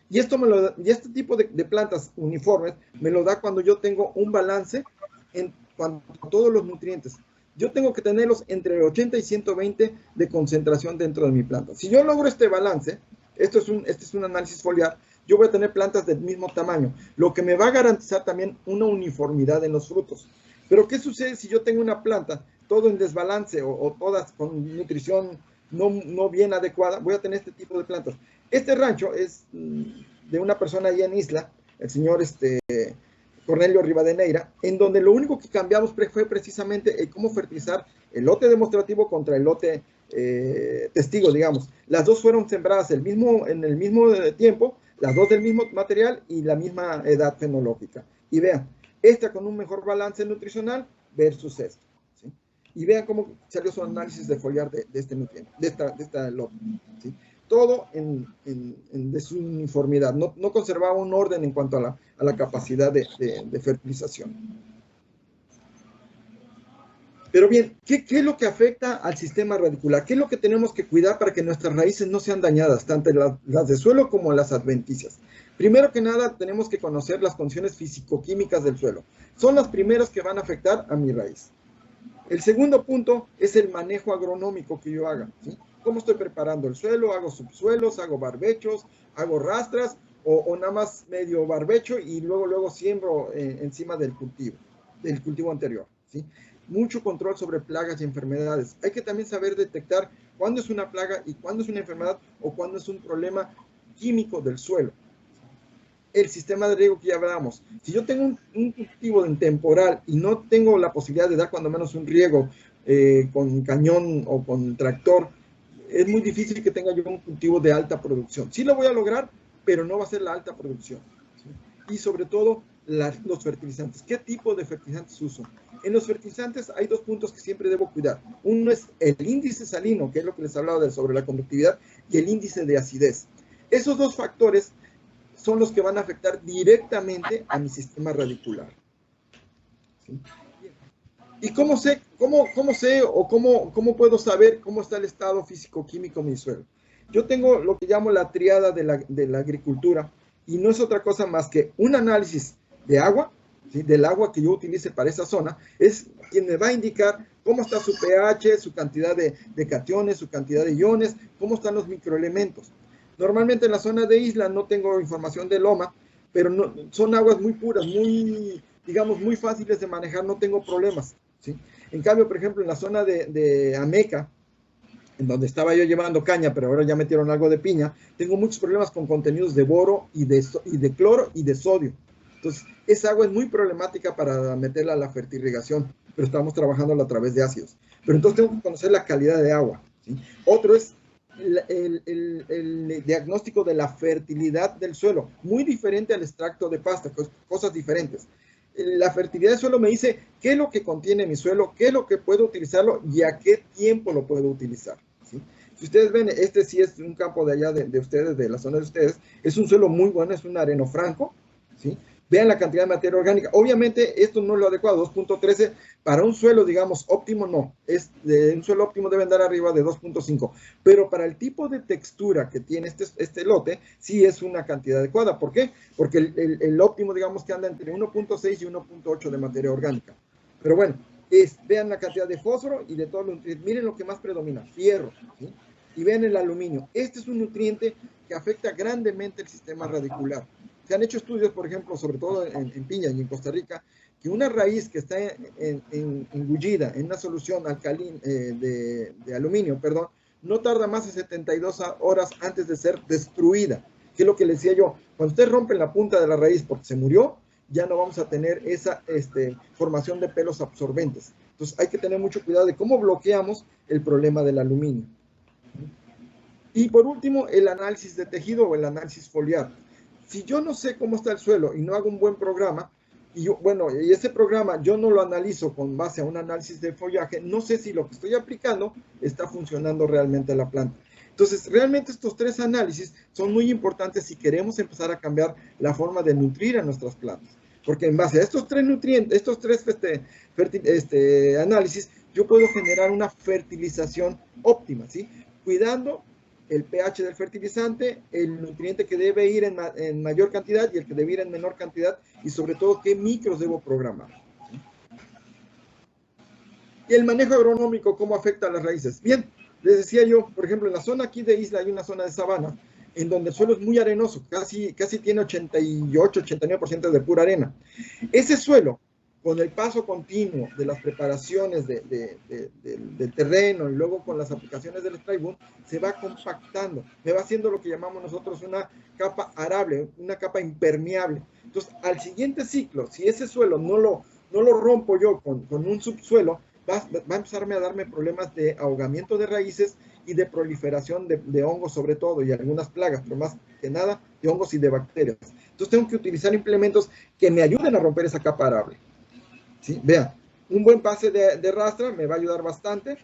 Y este tipo de plantas uniformes me lo da cuando yo tengo un balance en cuanto a todos los nutrientes. Yo tengo que tenerlos entre 80 y 120 de concentración dentro de mi planta. Si yo logro este balance, este es un análisis foliar, yo voy a tener plantas del mismo tamaño, lo que me va a garantizar también una uniformidad en los frutos. Pero ¿qué sucede si yo tengo una planta todo en desbalance o todas con nutrición no bien adecuada? Voy a tener este tipo de plantas. Este rancho es de una persona allá en Isla, el señor Cornelio Rivadeneira, en donde lo único que cambiamos fue precisamente cómo fertilizar el lote demostrativo contra el lote testigo, digamos. Las dos fueron sembradas en el mismo tiempo, las dos del mismo material y la misma edad fenológica. Y vean, esta con un mejor balance nutricional versus esto, ¿sí? Y vean cómo salió su análisis de foliar de este nutriente, de esta lote, ¿sí? Todo de su uniformidad. No conservaba un orden en cuanto a la capacidad de fertilización. Pero bien, ¿qué es lo que afecta al sistema radicular? ¿Qué es lo que tenemos que cuidar para que nuestras raíces no sean dañadas, tanto las de suelo como las adventicias? Primero que nada, tenemos que conocer las condiciones físico-químicas del suelo. Son las primeras que van a afectar a mi raíz. El segundo punto es el manejo agronómico que yo haga, ¿sí? ¿Cómo estoy preparando el suelo? ¿Hago subsuelos? ¿Hago barbechos? ¿Hago rastras? ¿O nada más medio barbecho y luego siembro encima del cultivo anterior, ¿sí? Mucho control sobre plagas y enfermedades. Hay que también saber detectar cuándo es una plaga y cuándo es una enfermedad o cuándo es un problema químico del suelo. el sistema de riego que ya hablamos. Si yo tengo un cultivo en temporal y no tengo la posibilidad de dar cuando menos un riego con cañón o con tractor, es muy difícil que tenga yo un cultivo de alta producción. Sí lo voy a lograr, pero no va a ser la alta producción, ¿sí? Y sobre todo, los fertilizantes. ¿Qué tipo de fertilizantes uso? En los fertilizantes hay dos puntos que siempre debo cuidar. Uno es el índice salino, que es lo que les hablaba sobre la conductividad, y el índice de acidez. Esos dos factores son los que van a afectar directamente a mi sistema radicular. ¿Sí? ¿Y cómo sé o cómo puedo saber cómo está el estado físico-químico de mi suelo? Yo tengo lo que llamo la triada de la agricultura, y no es otra cosa más que un análisis de agua, ¿sí? Del agua que yo utilice para esa zona, es quien me va a indicar cómo está su pH, su cantidad de cationes, su cantidad de iones, cómo están los microelementos. Normalmente en la zona de isla no tengo información de loma, pero no, son aguas muy puras, digamos, muy fáciles de manejar, no tengo problemas, ¿sí? En cambio, por ejemplo, en la zona de Ameca, en donde estaba yo llevando caña, pero ahora ya metieron algo de piña, tengo muchos problemas con contenidos de boro y de cloro y de sodio. Entonces, esa agua es muy problemática para meterla a la fertirrigación, pero estamos trabajándola a través de ácidos. Pero entonces tengo que conocer la calidad de agua, ¿sí? Otro es el diagnóstico de la fertilidad del suelo, muy diferente al extracto de pasta, cosas diferentes. La fertilidad del suelo me dice qué es lo que contiene mi suelo, qué es lo que puedo utilizarlo y a qué tiempo lo puedo utilizar, ¿sí? Si ustedes ven, este sí es un campo de allá de ustedes, de la zona de ustedes, es un suelo muy bueno, es un areno franco, ¿sí? Vean la cantidad de materia orgánica. Obviamente esto no es lo adecuado, 2.13 para un suelo, digamos, óptimo no. Un suelo óptimo debe andar arriba de 2.5. Pero para el tipo de textura que tiene este lote, sí es una cantidad adecuada. ¿Por qué? Porque el óptimo, digamos, que anda entre 1.6 y 1.8 de materia orgánica. Pero bueno, vean la cantidad de fósforo y de todos los nutrientes. Miren lo que más predomina, fierro, ¿sí? Y vean el aluminio. Este es un nutriente que afecta grandemente el sistema radicular. Se han hecho estudios, por ejemplo, sobre todo en piña y en Costa Rica, que una raíz que está engullida en una solución alcalina de aluminio, perdón, no tarda más de 72 horas antes de ser destruida. Que es lo que les decía yo, cuando ustedes rompen la punta de la raíz porque se murió, ya no vamos a tener esa formación de pelos absorbentes. Entonces hay que tener mucho cuidado de cómo bloqueamos el problema del aluminio. Y por último, el análisis de tejido o el análisis foliar. Si yo no sé cómo está el suelo y no hago un buen programa, y ese programa yo no lo analizo con base a un análisis de follaje, no sé si lo que estoy aplicando está funcionando realmente a la planta. Entonces, realmente estos tres análisis son muy importantes si queremos empezar a cambiar la forma de nutrir a nuestras plantas. Porque en base a estos tres nutrientes, estos tres análisis, yo puedo generar una fertilización óptima, ¿sí? Cuidando el pH del fertilizante, el nutriente que debe ir en mayor cantidad y el que debe ir en menor cantidad, y sobre todo qué micros debo programar. Y el manejo agronómico, ¿cómo afecta a las raíces? Bien, les decía yo, por ejemplo, en la zona aquí de isla hay una zona de sabana, en donde el suelo es muy arenoso, casi tiene 88-89% de pura arena. Ese suelo, con el paso continuo de las preparaciones del terreno y luego con las aplicaciones del spray boom, se va compactando, me va haciendo lo que llamamos nosotros una capa arable, una capa impermeable. Entonces, al siguiente ciclo, si ese suelo no lo rompo yo con un subsuelo, va a empezarme a darme problemas de ahogamiento de raíces y de proliferación de hongos sobre todo, y algunas plagas, pero más que nada de hongos y de bacterias. Entonces tengo que utilizar implementos que me ayuden a romper esa capa arable. ¿Sí? Vean, un buen pase de rastra me va a ayudar bastante.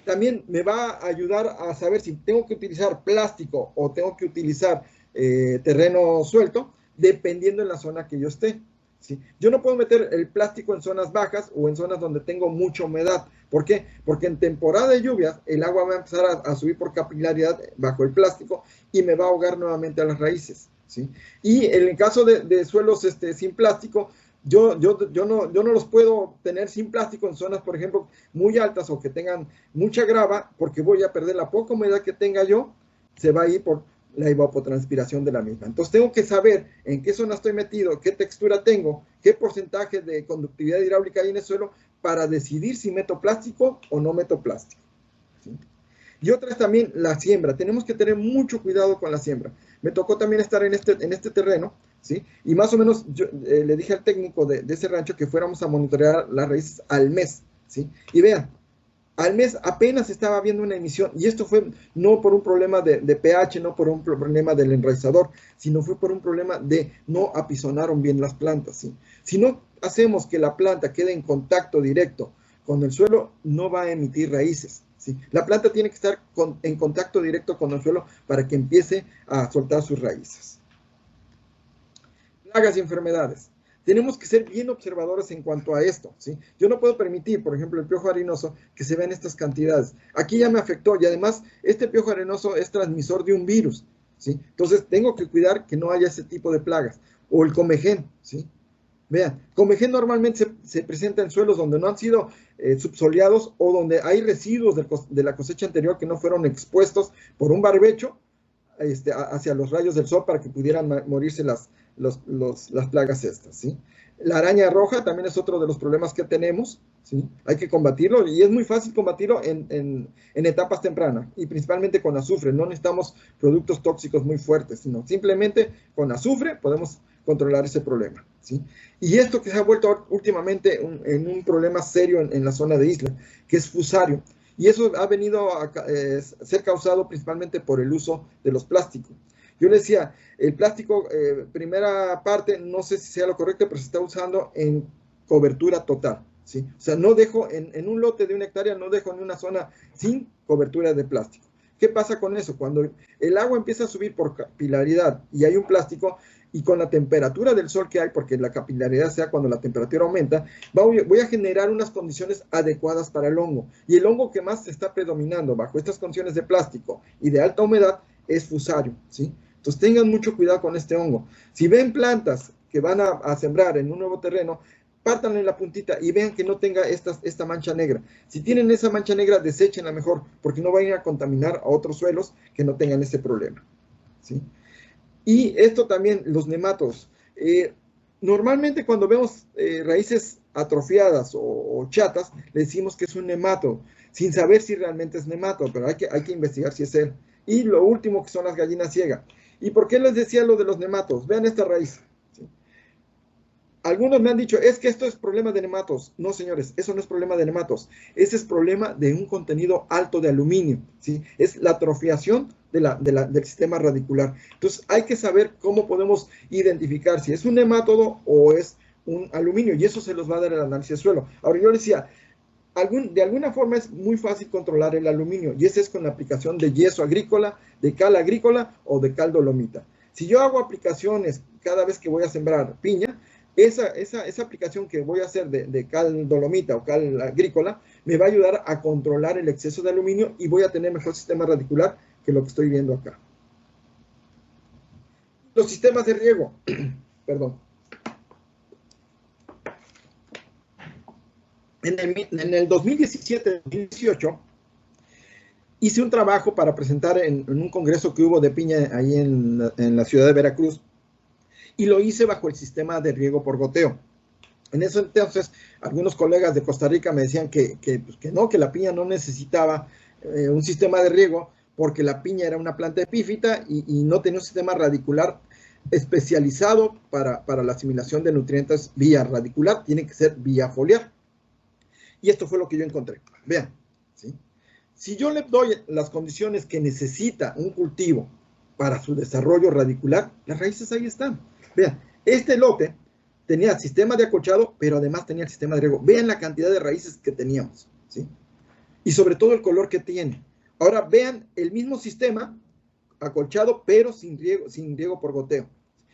También me va a ayudar a saber si tengo que utilizar plástico o tengo que utilizar terreno suelto, dependiendo de la zona que yo esté. ¿Sí? Yo no puedo meter el plástico en zonas bajas o en zonas donde tengo mucha humedad. ¿Por qué? Porque en temporada de lluvias el agua va a empezar a subir por capilaridad bajo el plástico y me va a ahogar nuevamente a las raíces. ¿Sí? Y en el caso de suelos sin plástico, yo no los puedo tener sin plástico en zonas, por ejemplo, muy altas o que tengan mucha grava, porque voy a perder la poca humedad que tenga yo, se va a ir por la evapotranspiración de la misma. Entonces tengo que saber en qué zona estoy metido, qué textura tengo, qué porcentaje de conductividad hidráulica hay en el suelo para decidir si meto plástico o no meto plástico. ¿Sí? Y otra es también la siembra. Tenemos que tener mucho cuidado con la siembra. Me tocó también estar en este terreno, ¿sí? Y más o menos yo le dije al técnico de ese rancho que fuéramos a monitorear las raíces al mes, ¿sí? Y vean, al mes apenas estaba viendo una emisión, y esto fue no por un problema de pH, no por un problema del enraizador, sino fue por un problema de no apisonaron bien las plantas, ¿sí? Si no hacemos que la planta quede en contacto directo con el suelo, no va a emitir raíces, ¿sí? La planta tiene que estar en contacto directo con el suelo para que empiece a soltar sus raíces. Plagas y enfermedades. Tenemos que ser bien observadores en cuanto a esto, ¿sí? Yo no puedo permitir, por ejemplo, el piojo arenoso, que se vean estas cantidades. Aquí ya me afectó y además este piojo arenoso es transmisor de un virus, ¿sí? Entonces tengo que cuidar que no haya ese tipo de plagas. O el comején, ¿sí? Vean, comején normalmente se presenta en suelos donde no han sido subsoleados o donde hay residuos de la cosecha anterior que no fueron expuestos por un barbecho hacia los rayos del sol para que pudieran morirse las plagas estas, ¿sí? La araña roja también es otro de los problemas que tenemos, ¿sí? Hay que combatirlo y es muy fácil combatirlo en etapas tempranas y principalmente con azufre. No necesitamos productos tóxicos muy fuertes, sino simplemente con azufre podemos controlar ese problema, ¿sí? Y esto que se ha vuelto últimamente en un problema serio en la zona de isla, que es fusario. Y eso ha venido a ser causado principalmente por el uso de los plásticos. Yo le decía, el plástico, primera parte, no sé si sea lo correcto, pero se está usando en cobertura total, ¿sí? O sea, no dejo, en un lote de 1 hectárea, no dejo ni una zona sin cobertura de plástico. ¿Qué pasa con eso? Cuando el agua empieza a subir por capilaridad y hay un plástico, y con la temperatura del sol que hay, porque la capilaridad sea cuando la temperatura aumenta, voy a generar unas condiciones adecuadas para el hongo. Y el hongo que más se está predominando bajo estas condiciones de plástico y de alta humedad es fusario, ¿sí? Entonces tengan mucho cuidado con este hongo. Si ven plantas que van a sembrar en un nuevo terreno, pártanle en la puntita y vean que no tenga esta mancha negra. Si tienen esa mancha negra, deséchenla mejor, porque no vayan a contaminar a otros suelos que no tengan ese problema, ¿sí? Y esto también, los nematodos. Normalmente cuando vemos raíces atrofiadas o chatas, le decimos que es un nematodo, sin saber si realmente es nematodo, pero hay que investigar si es él. Y lo último que son las gallinas ciegas. ¿Y por qué les decía lo de los nematodos? Vean esta raíz, ¿sí? Algunos me han dicho, es que esto es problema de nematos. No, señores, eso no es problema de nematos. Ese es problema de un contenido alto de aluminio, ¿sí? Es la atrofiación del sistema radicular. Entonces, hay que saber cómo podemos identificar si es un nematodo o es un aluminio, y eso se los va a dar el análisis de suelo. Ahora, yo les decía, de alguna forma es muy fácil controlar el aluminio, y ese es con la aplicación de yeso agrícola, de cal agrícola o de cal dolomita. Si yo hago aplicaciones cada vez que voy a sembrar piña, esa aplicación que voy a hacer de cal dolomita o cal agrícola me va a ayudar a controlar el exceso de aluminio y voy a tener mejor sistema radicular que lo que estoy viendo acá. Los sistemas de riego, perdón. En el 2017-2018 hice un trabajo para presentar en un congreso que hubo de piña ahí en la ciudad de Veracruz, y lo hice bajo el sistema de riego por goteo. En eso entonces, algunos colegas de Costa Rica me decían que no, que la piña no necesitaba un sistema de riego, porque la piña era una planta epífita y no tenía un sistema radicular especializado para la asimilación de nutrientes vía radicular, tiene que ser vía foliar. Y esto fue lo que yo encontré. Vean, ¿sí? Si yo le doy las condiciones que necesita un cultivo para su desarrollo radicular, las raíces ahí están. Vean, este lote tenía sistema de acolchado, pero además tenía el sistema de riego. Vean la cantidad de raíces que teníamos, ¿sí? Y sobre todo el color que tiene. Ahora vean el mismo sistema acolchado, pero sin riego por goteo.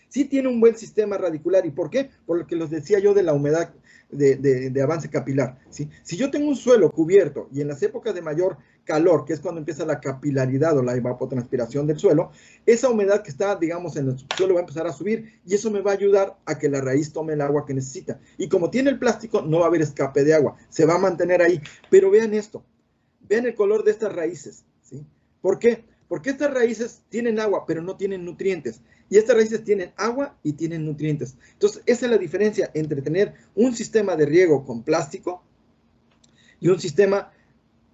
Sí tiene un buen sistema radicular. ¿Y por qué? Por lo que les decía yo de la humedad de avance capilar, ¿sí? Si yo tengo un suelo cubierto y en las épocas de mayor calor, que es cuando empieza la capilaridad o la evapotranspiración del suelo, esa humedad que está, digamos, en el suelo va a empezar a subir y eso me va a ayudar a que la raíz tome el agua que necesita. Y como tiene el plástico, no va a haber escape de agua, se va a mantener ahí. Pero vean esto, vean el color de estas raíces, ¿sí? ¿Por qué? Porque estas raíces tienen agua, pero no tienen nutrientes. Y estas raíces tienen agua y tienen nutrientes. Entonces, esa es la diferencia entre tener un sistema de riego con plástico y un sistema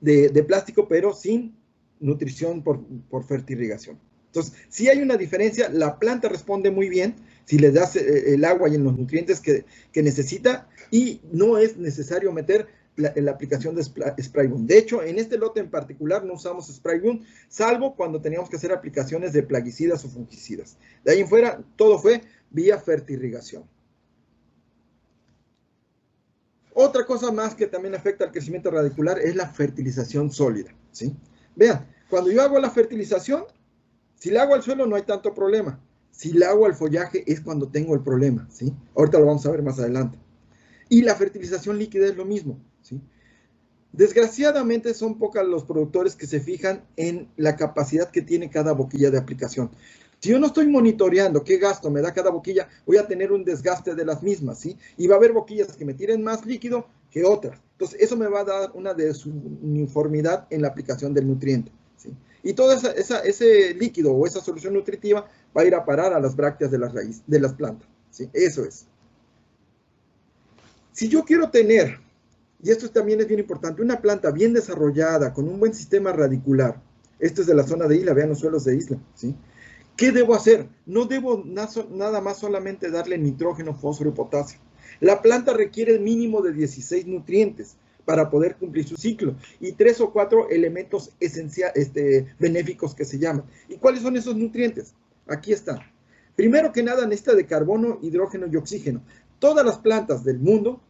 de plástico, pero sin nutrición por fertirrigación. Entonces, si hay una diferencia, la planta responde muy bien si le das el agua y en los nutrientes que necesita, y no es necesario meter la aplicación de spray boom. De hecho, en este lote en particular no usamos spray boom, salvo cuando teníamos que hacer aplicaciones de plaguicidas o fungicidas. De ahí en fuera, todo fue vía fertirrigación. Otra cosa más que también afecta al crecimiento radicular es la fertilización sólida, ¿sí? Vean, cuando yo hago la fertilización, si le hago al suelo no hay tanto problema. Si le hago al follaje es cuando tengo el problema, ¿sí? Ahorita lo vamos a ver más adelante. Y la fertilización líquida es lo mismo, ¿sí? Desgraciadamente son pocos los productores que se fijan en la capacidad que tiene cada boquilla de aplicación. Si yo no estoy monitoreando qué gasto me da cada boquilla, voy a tener un desgaste de las mismas, ¿sí? Y va a haber boquillas que me tiren más líquido que otras. Entonces, eso me va a dar una desuniformidad en la aplicación del nutriente, ¿sí? Y todo ese líquido o esa solución nutritiva va a ir a parar a las brácteas de las raíces, de las plantas, ¿sí? Eso es. Si yo quiero tener, y esto también es bien importante, una planta bien desarrollada, con un buen sistema radicular, esto es de la zona de isla, vean los suelos de isla, ¿sí? ¿Qué debo hacer? No debo nada más solamente darle nitrógeno, fósforo y potasio. La planta requiere mínimo de 16 nutrientes para poder cumplir su ciclo, y 3 o 4 elementos esenciales, benéficos que se llaman. ¿Y cuáles son esos nutrientes? Aquí están. Primero que nada, necesita de carbono, hidrógeno y oxígeno. Todas las plantas del mundo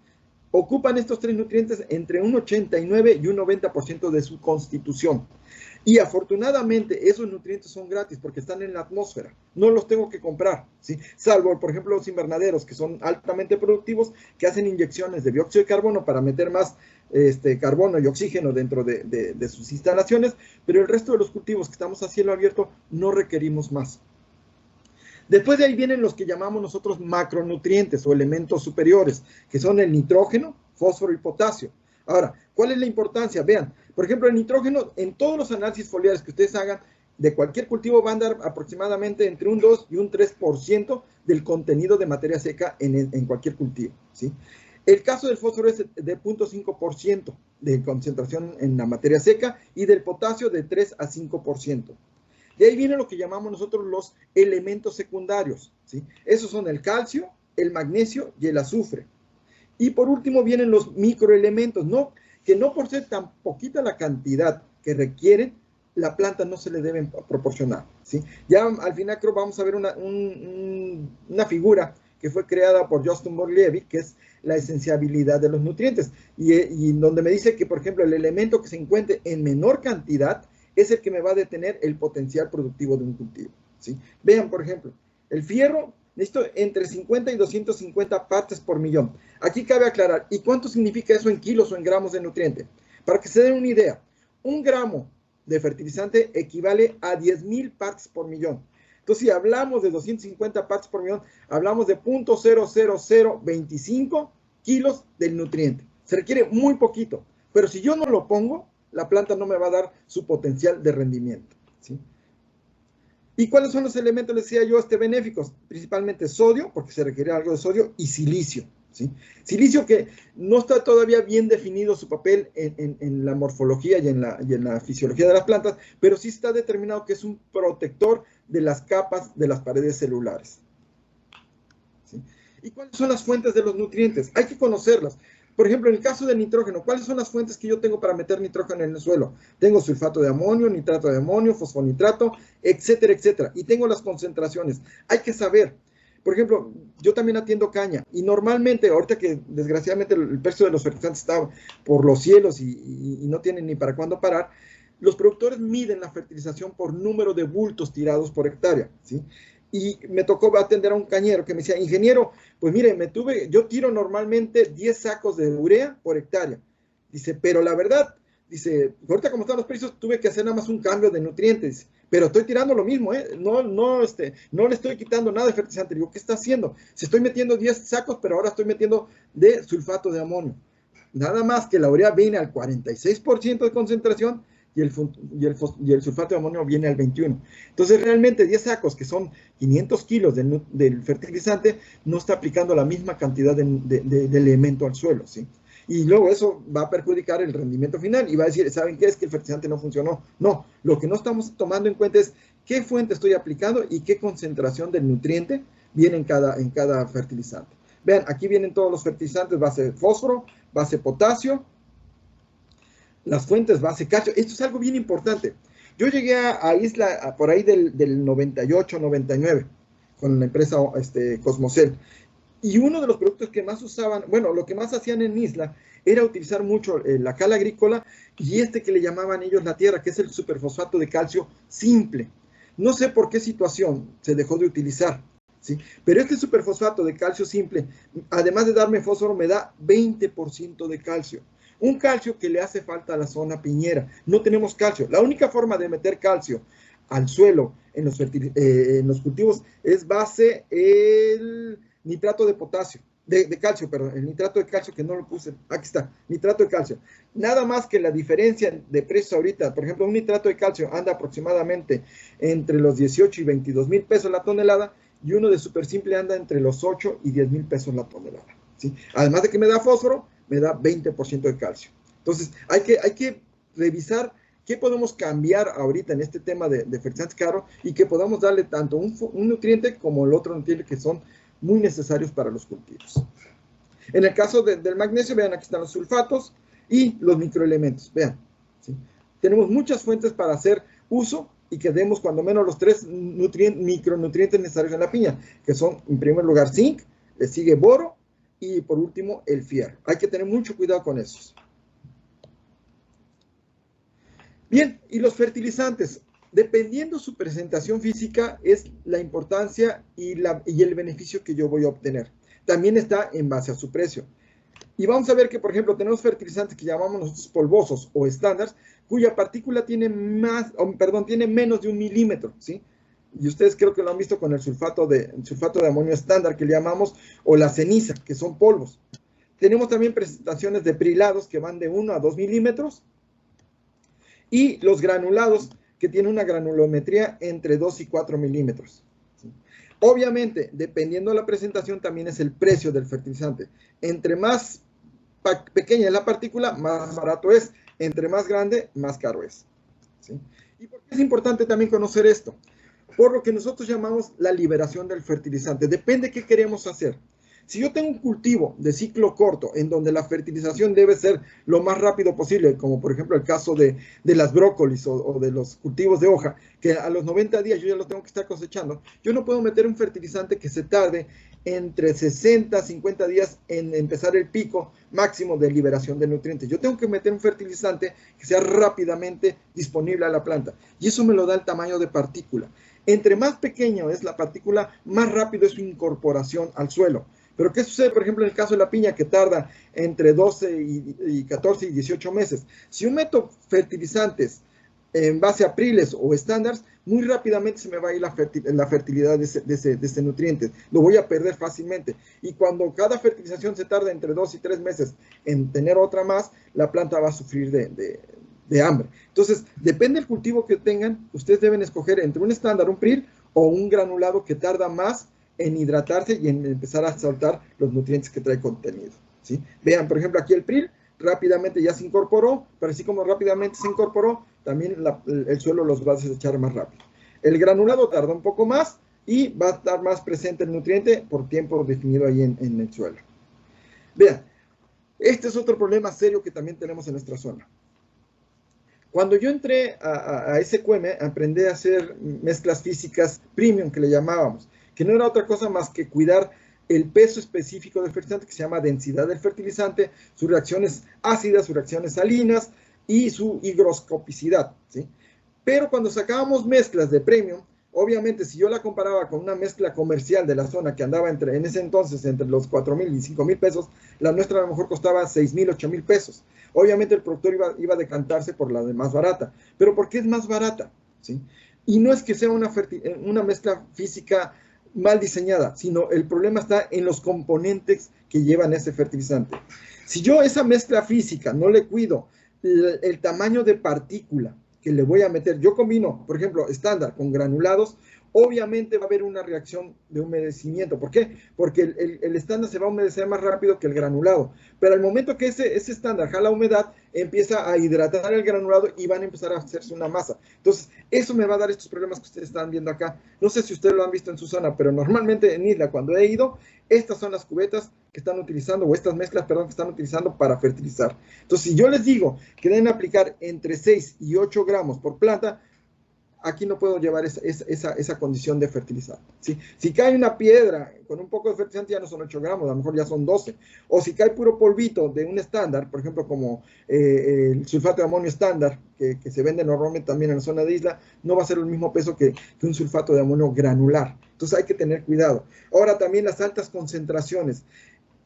ocupan estos 3 nutrientes entre un 89 y un 90% de su constitución. Y afortunadamente esos nutrientes son gratis porque están en la atmósfera. No los tengo que comprar, ¿sí? Salvo, por ejemplo, los invernaderos, que son altamente productivos, que hacen inyecciones de dióxido de carbono para meter más carbono y oxígeno dentro de sus instalaciones, pero el resto de los cultivos que estamos a cielo abierto no requerimos más. Después de ahí vienen los que llamamos nosotros macronutrientes o elementos superiores, que son el nitrógeno, fósforo y potasio. Ahora, ¿cuál es la importancia? Vean, por ejemplo, el nitrógeno, en todos los análisis foliares que ustedes hagan, de cualquier cultivo va a andar aproximadamente entre un 2 y un 3% del contenido de materia seca en cualquier cultivo, ¿sí? El caso del fósforo es de 0.5% de concentración en la materia seca y del potasio de 3 a 5%. De ahí viene lo que llamamos nosotros los elementos secundarios, ¿sí? Esos son el calcio, el magnesio y el azufre. Y por último vienen los microelementos, que no por ser tan poquita la cantidad que requieren, la planta no se le deben proporcionar, ¿sí? Ya al final creo vamos a ver una figura que fue creada por Justin Borlievi, que es la esenciabilidad de los nutrientes, y donde me dice que, por ejemplo, el elemento que se encuentre en menor cantidad es el que me va a detener el potencial productivo de un cultivo, ¿sí? Vean, por ejemplo, el fierro, necesito entre 50 y 250 partes por millón. Aquí cabe aclarar, ¿y cuánto significa eso en kilos o en gramos de nutriente? Para que se den una idea, 1 gramo de fertilizante equivale a 10,000 partes por millón. Entonces, si hablamos de 250 partes por millón, hablamos de 0.00025 kilos del nutriente. Se requiere muy poquito, pero si yo no lo pongo, la planta no me va a dar su potencial de rendimiento, ¿sí? ¿Y cuáles son los elementos, les decía yo, benéficos? Principalmente sodio, porque se requiere algo de sodio, y silicio, ¿sí? Silicio que no está todavía bien definido su papel en la morfología y en la fisiología de las plantas, pero sí está determinado que es un protector de las capas de las paredes celulares, ¿sí? ¿Y cuáles son las fuentes de los nutrientes? Hay que conocerlas. Por ejemplo, en el caso del nitrógeno, ¿cuáles son las fuentes que yo tengo para meter nitrógeno en el suelo? Tengo sulfato de amonio, nitrato de amonio, fosfonitrato, etcétera, etcétera. Y tengo las concentraciones. Hay que saber. Por ejemplo, yo también atiendo caña. Y normalmente, ahorita que desgraciadamente el precio de los fertilizantes está por los cielos y no tienen ni para cuándo parar, los productores miden la fertilización por número de bultos tirados por hectárea, ¿sí? Y me tocó atender a un cañero que me decía, ingeniero, pues mire, yo tiro normalmente 10 sacos de urea por hectárea. Dice, pero la verdad, dice, ahorita como están los precios, tuve que hacer nada más un cambio de nutrientes. Dice, pero estoy tirando lo mismo, no le estoy quitando nada de fertilizante. Digo, ¿qué está haciendo? Se estoy metiendo 10 sacos, pero ahora estoy metiendo de sulfato de amonio. Nada más que la urea viene al 46% de concentración, y el sulfato de amonio viene al 21%. Entonces, realmente 10 sacos, que son 500 kilos del fertilizante, no está aplicando la misma cantidad de elemento al suelo, ¿sí? Y luego eso va a perjudicar el rendimiento final y va a decir, ¿saben qué? Es que el fertilizante no funcionó. No, lo que no estamos tomando en cuenta es qué fuente estoy aplicando y qué concentración del nutriente viene en cada fertilizante. Vean, aquí vienen todos los fertilizantes, base fósforo, base potasio, las fuentes base calcio. Esto es algo bien importante. Yo llegué a Isla por ahí del 98, 99, con la empresa Cosmocel. Y uno de los productos que más usaban, bueno, lo que más hacían en Isla era utilizar mucho la cal agrícola y que le llamaban ellos la tierra, que es el superfosfato de calcio simple. No sé por qué situación se dejó de utilizar, ¿sí? Pero este superfosfato de calcio simple, además de darme fósforo, me da 20% de calcio. Un calcio que le hace falta a la zona piñera. No tenemos calcio. La única forma de meter calcio al suelo en los cultivos es base el nitrato de potasio, de calcio, perdón, el nitrato de calcio que no lo puse, aquí está, nitrato de calcio. Nada más que la diferencia de precios ahorita, por ejemplo, un nitrato de calcio anda aproximadamente entre los 18 y 22 mil pesos la tonelada, y uno de super simple anda entre los 8 y 10 mil pesos la tonelada, ¿sí? Además de que me da fósforo, me da 20% de calcio. Entonces, hay que revisar qué podemos cambiar ahorita en este tema de fertilizantes caros y que podamos darle tanto un nutriente como el otro nutriente que son muy necesarios para los cultivos. En el caso del magnesio, vean, aquí están los sulfatos y los microelementos, vean, ¿sí? Tenemos muchas fuentes para hacer uso y que demos cuando menos los 3 micronutrientes necesarios en la piña, que son, en primer lugar, zinc, le sigue boro y por último, el fierro. Hay que tener mucho cuidado con esos. Bien, y los fertilizantes. Dependiendo su presentación física, es la importancia y el beneficio que yo voy a obtener. También está en base a su precio. Y vamos a ver que, por ejemplo, tenemos fertilizantes que llamamos nosotros polvosos o estándares, cuya partícula tiene menos de 1 milímetro, ¿sí? Y ustedes creo que lo han visto con el sulfato de amonio estándar que le llamamos, o la ceniza, que son polvos. Tenemos también presentaciones de prilados que van de 1 a 2 milímetros, y los granulados, que tiene una granulometría entre 2 y 4 milímetros. ¿Sí? Obviamente, dependiendo de la presentación, también es el precio del fertilizante. Entre más pequeña es la partícula, más barato es. Entre más grande, más caro es. ¿Sí? ¿Y por qué es importante también conocer esto? Por lo que nosotros llamamos la liberación del fertilizante. Depende de qué queremos hacer. Si yo tengo un cultivo de ciclo corto en donde la fertilización debe ser lo más rápido posible, como por ejemplo el caso de las brócolis o de los cultivos de hoja, que a los 90 días yo ya los tengo que estar cosechando, yo no puedo meter un fertilizante que se tarde entre 60 a 50 días en empezar el pico máximo de liberación de nutrientes. Yo tengo que meter un fertilizante que sea rápidamente disponible a la planta. Y eso me lo da el tamaño de partícula. Entre más pequeño es la partícula, más rápido es su incorporación al suelo. Pero ¿qué sucede, por ejemplo, en el caso de la piña, que tarda entre 12 y 14 y 18 meses? Si yo meto fertilizantes en base a priles o estándares, muy rápidamente se me va a ir la fertilidad de ese nutriente. Lo voy a perder fácilmente. Y cuando cada fertilización se tarda entre 2 y 3 meses en tener otra más, la planta va a sufrir de hambre. Entonces, depende del cultivo que tengan, ustedes deben escoger entre un estándar, un pril, o un granulado que tarda más en hidratarse y en empezar a soltar los nutrientes que trae contenido, ¿sí? Vean, por ejemplo, aquí el pril rápidamente ya se incorporó, pero así como rápidamente se incorporó, también el suelo los va a desechar más rápido. El granulado tarda un poco más y va a estar más presente el nutriente por tiempo definido ahí en el suelo. Vean, este es otro problema serio que también tenemos en nuestra zona. Cuando yo entré a SQM, aprendí a hacer mezclas físicas premium, que le llamábamos, que no era otra cosa más que cuidar el peso específico del fertilizante, que se llama densidad del fertilizante, sus reacciones ácidas, sus reacciones salinas y su higroscopicidad, ¿sí? Pero cuando sacábamos mezclas de premium, obviamente si yo la comparaba con una mezcla comercial de la zona que andaba en ese entonces entre los 4,000 y 5,000 pesos, la nuestra a lo mejor costaba 6,000, 8,000 pesos. Obviamente el productor iba a decantarse por la de más barata. ¿Pero por qué es más barata? ¿Sí? Y no es que sea una mezcla física mal diseñada, sino el problema está en los componentes que llevan ese fertilizante. Si yo esa mezcla física no le cuido el tamaño de partícula que le voy a meter, yo combino, por ejemplo, estándar con granulados, obviamente va a haber una reacción de humedecimiento. ¿Por qué? Porque el estándar se va a humedecer más rápido que el granulado. Pero al momento que ese estándar jala humedad, empieza a hidratar el granulado y van a empezar a hacerse una masa. Entonces, eso me va a dar estos problemas que ustedes están viendo acá. No sé si ustedes lo han visto en su zona, pero normalmente en Isla, cuando he ido, estas son las cubetas que están utilizando, o estas mezclas, perdón, que están utilizando para fertilizar. Entonces, si yo les digo que deben aplicar entre 6 y 8 gramos por planta, aquí no puedo llevar esa condición de fertilizar, ¿sí? Si cae una piedra con un poco de fertilizante ya no son 8 gramos, a lo mejor ya son 12. O si cae puro polvito de un estándar, por ejemplo, como el sulfato de amonio estándar, que se vende normalmente también en la zona de Isla, no va a ser el mismo peso que un sulfato de amonio granular. Entonces hay que tener cuidado. Ahora también las altas concentraciones.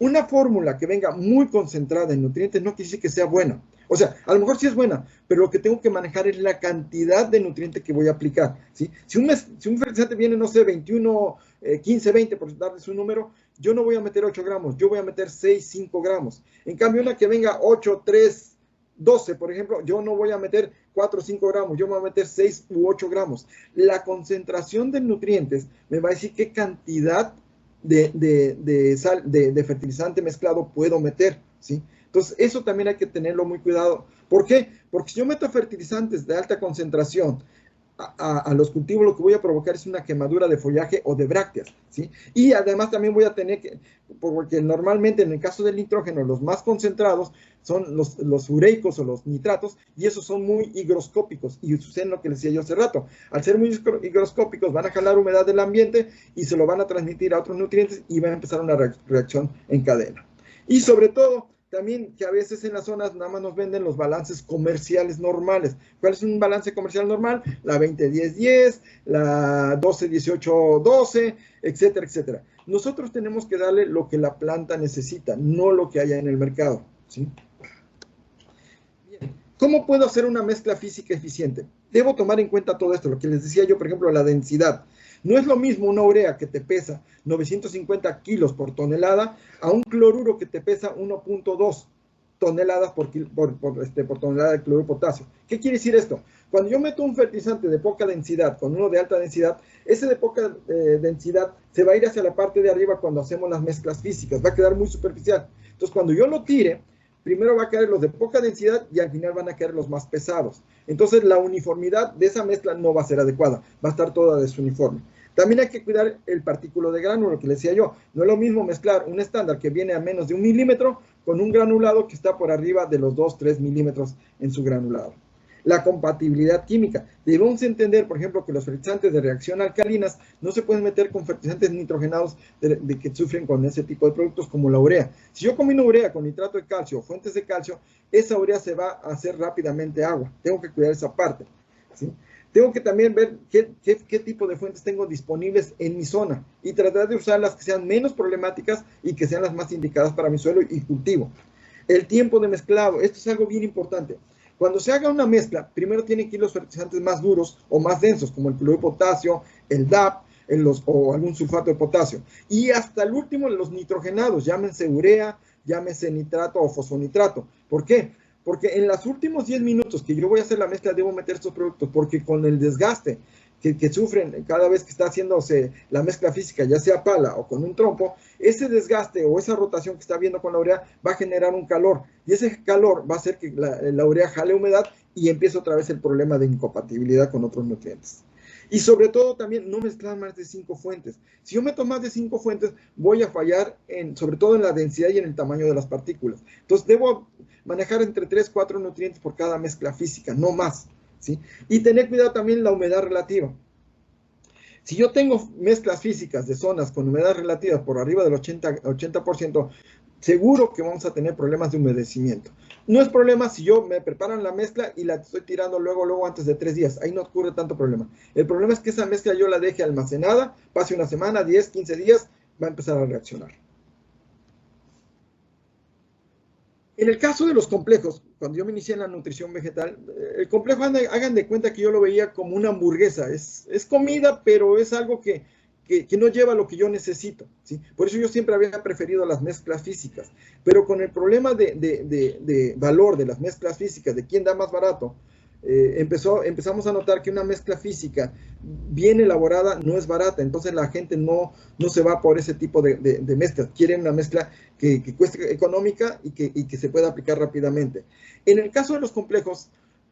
Una fórmula que venga muy concentrada en nutrientes no quiere decir que sea buena. O sea, a lo mejor sí es buena, pero lo que tengo que manejar es la cantidad de nutriente que voy a aplicar, ¿sí? Si un fertilizante viene, no sé, 21, 15, 20, por darles un número, yo no voy a meter 8 gramos, yo voy a meter 6, 5 gramos. En cambio, una que venga 8, 3, 12, por ejemplo, yo no voy a meter 4 o 5 gramos, yo me voy a meter 6 u 8 gramos. La concentración de nutrientes me va a decir qué cantidad de fertilizante mezclado puedo meter, ¿sí? Entonces, eso también hay que tenerlo muy cuidado. ¿Por qué? Porque si yo meto fertilizantes de alta concentración a los cultivos, lo que voy a provocar es una quemadura de follaje o de brácteas, ¿sí? Y además también voy a tener que, porque normalmente en el caso del nitrógeno, los más concentrados son los ureicos o los nitratos, y esos son muy higroscópicos, y sucede lo que les decía yo hace rato. Al ser muy higroscópicos, van a jalar humedad del ambiente y se lo van a transmitir a otros nutrientes y va a empezar una reacción en cadena. Y sobre todo, también que a veces en las zonas nada más nos venden los balances comerciales normales. ¿Cuál es un balance comercial normal? La 20-10-10, la 12-18-12, etcétera, etcétera. Nosotros tenemos que darle lo que la planta necesita, no lo que haya en el mercado, ¿sí? Bien. ¿Cómo puedo hacer una mezcla física eficiente? Debo tomar en cuenta todo esto, lo que les decía yo, por ejemplo, la densidad. No es lo mismo una urea que te pesa 950 kilos por tonelada a un cloruro que te pesa 1.2 toneladas por tonelada de cloruro de potasio. ¿Qué quiere decir esto? Cuando yo meto un fertilizante de poca densidad con uno de alta densidad, ese de poca densidad se va a ir hacia la parte de arriba cuando hacemos las mezclas físicas, va a quedar muy superficial. Entonces, cuando yo lo tire, primero va a caer los de poca densidad y al final van a caer los más pesados. Entonces, la uniformidad de esa mezcla no va a ser adecuada, va a estar toda desuniforme. También hay que cuidar el partículo de gránulo, que les decía yo. No es lo mismo mezclar un estándar que viene a menos de 1 milímetro con un granulado que está por arriba de los 2-3 milímetros en su granulado. La compatibilidad química. Debemos entender, por ejemplo, que los fertilizantes de reacción alcalinas no se pueden meter con fertilizantes nitrogenados de que sufren con ese tipo de productos como la urea. Si yo combino urea con nitrato de calcio o fuentes de calcio, esa urea se va a hacer rápidamente agua. Tengo que cuidar esa parte, ¿sí? Tengo que también ver qué tipo de fuentes tengo disponibles en mi zona y tratar de usar las que sean menos problemáticas y que sean las más indicadas para mi suelo y cultivo. El tiempo de mezclado, esto es algo bien importante. Cuando se haga una mezcla, primero tienen que ir los fertilizantes más duros o más densos, como el cloruro de potasio, el DAP, o algún sulfato de potasio. Y hasta el último, los nitrogenados, llámense urea, llámense nitrato o fosfonitrato. ¿Por qué? Porque en los últimos 10 minutos que yo voy a hacer la mezcla, debo meter estos productos, porque con el desgaste que sufren cada vez que está haciéndose la mezcla física, ya sea pala o con un trompo, ese desgaste o esa rotación que está habiendo con la urea va a generar un calor, y ese calor va a hacer que la urea jale humedad y empiece otra vez el problema de incompatibilidad con otros nutrientes. Y sobre todo también no mezclar más de 5 fuentes. Si yo meto más de 5 fuentes, voy a fallar sobre todo en la densidad y en el tamaño de las partículas. Entonces debo manejar entre 3 4 nutrientes por cada mezcla física, no más, ¿sí? Y tener cuidado también la humedad relativa. Si yo tengo mezclas físicas de zonas con humedad relativa por arriba del 80%, seguro que vamos a tener problemas de humedecimiento. No es problema si yo me preparan la mezcla y la estoy tirando luego antes de 3 días. Ahí no ocurre tanto problema. El problema es que esa mezcla yo la deje almacenada, pase una semana, 10, 15 días, va a empezar a reaccionar. En el caso de los complejos, cuando yo me inicié en la nutrición vegetal, el complejo, hagan de cuenta que yo lo veía como una hamburguesa. Es comida, pero es algo que no lleva lo que yo necesito, ¿sí? Por eso yo siempre había preferido las mezclas físicas. Pero con el problema de valor de las mezclas físicas, de quién da más barato, empezamos a notar que una mezcla física bien elaborada no es barata, entonces la gente no se va por ese tipo de mezclas, quieren una mezcla que cueste económica y que se pueda aplicar rápidamente. En el caso de los complejos,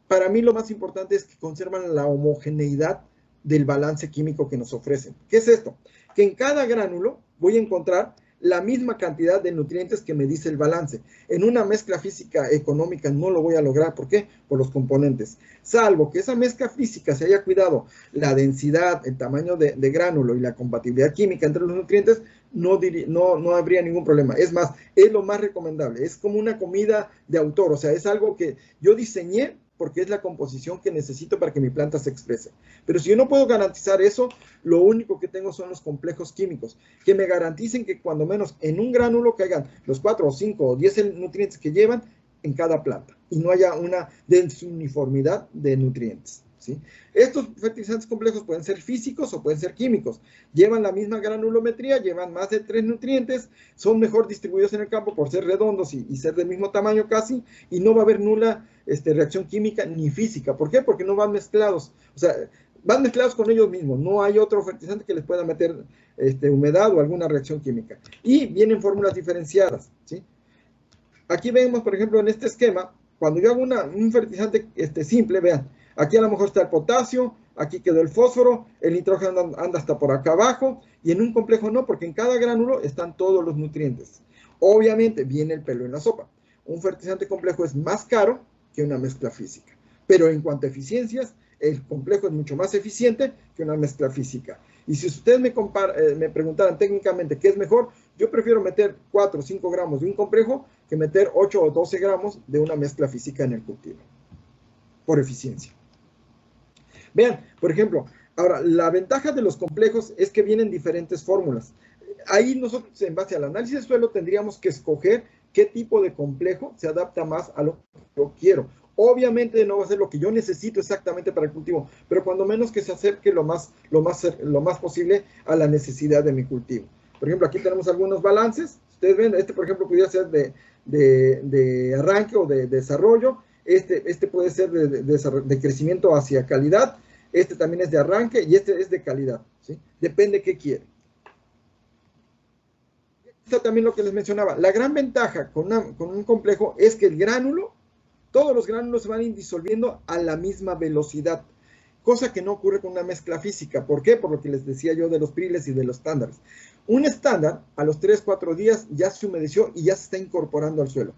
para mí lo más importante es que conservan la homogeneidad del balance químico que nos ofrecen. ¿Qué es esto? Que en cada gránulo voy a encontrar la misma cantidad de nutrientes que me dice el balance. En una mezcla física económica no lo voy a lograr. ¿Por qué? Por los componentes. Salvo que esa mezcla física se haya cuidado la densidad, el tamaño de gránulo y la compatibilidad química entre los nutrientes, no habría ningún problema. Es más, es lo más recomendable. Es como una comida de autor. O sea, es algo que yo diseñé porque es la composición que necesito para que mi planta se exprese. Pero si yo no puedo garantizar eso, lo único que tengo son los complejos químicos, que me garanticen que cuando menos en un gránulo caigan los 4 o 5 o 10 nutrientes que llevan en cada planta, y no haya una desuniformidad de nutrientes, ¿sí? Estos fertilizantes complejos pueden ser físicos o pueden ser químicos. Llevan la misma granulometría, llevan más de 3 nutrientes, son mejor distribuidos en el campo por ser redondos y ser del mismo tamaño casi, y no va a haber nula reacción química ni física. ¿Por qué? Porque no van mezclados. O sea, van mezclados con ellos mismos. No hay otro fertilizante que les pueda meter humedad o alguna reacción química. Y vienen fórmulas diferenciadas, ¿sí? Aquí vemos, por ejemplo, en este esquema, cuando yo hago un fertilizante simple, vean, aquí a lo mejor está el potasio, aquí quedó el fósforo, el nitrógeno anda hasta por acá abajo, y en un complejo no, porque en cada gránulo están todos los nutrientes. Obviamente viene el pelo en la sopa. Un fertilizante complejo es más caro que una mezcla física, pero en cuanto a eficiencias, el complejo es mucho más eficiente que una mezcla física. Y si ustedes me preguntaran técnicamente qué es mejor, yo prefiero meter 4 o 5 gramos de un complejo que meter 8 o 12 gramos de una mezcla física en el cultivo, por eficiencia. Vean, por ejemplo, ahora, la ventaja de los complejos es que vienen diferentes fórmulas. Ahí nosotros, en base al análisis de suelo, tendríamos que escoger qué tipo de complejo se adapta más a lo que yo quiero. Obviamente no va a ser lo que yo necesito exactamente para el cultivo, pero cuando menos que se acerque lo más posible a la necesidad de mi cultivo. Por ejemplo, aquí tenemos algunos balances. Ustedes ven, por ejemplo, pudiera ser de arranque o de desarrollo. Este puede ser de crecimiento hacia calidad. Este también es de arranque y este es de calidad, ¿sí? Depende qué quiere. Esto también lo que les mencionaba. La gran ventaja con un complejo es que el gránulo, todos los gránulos se van a ir disolviendo a la misma velocidad, cosa que no ocurre con una mezcla física. ¿Por qué? Por lo que les decía yo de los piriles y de los estándares. Un estándar, a los 3-4 días ya se humedeció y ya se está incorporando al suelo.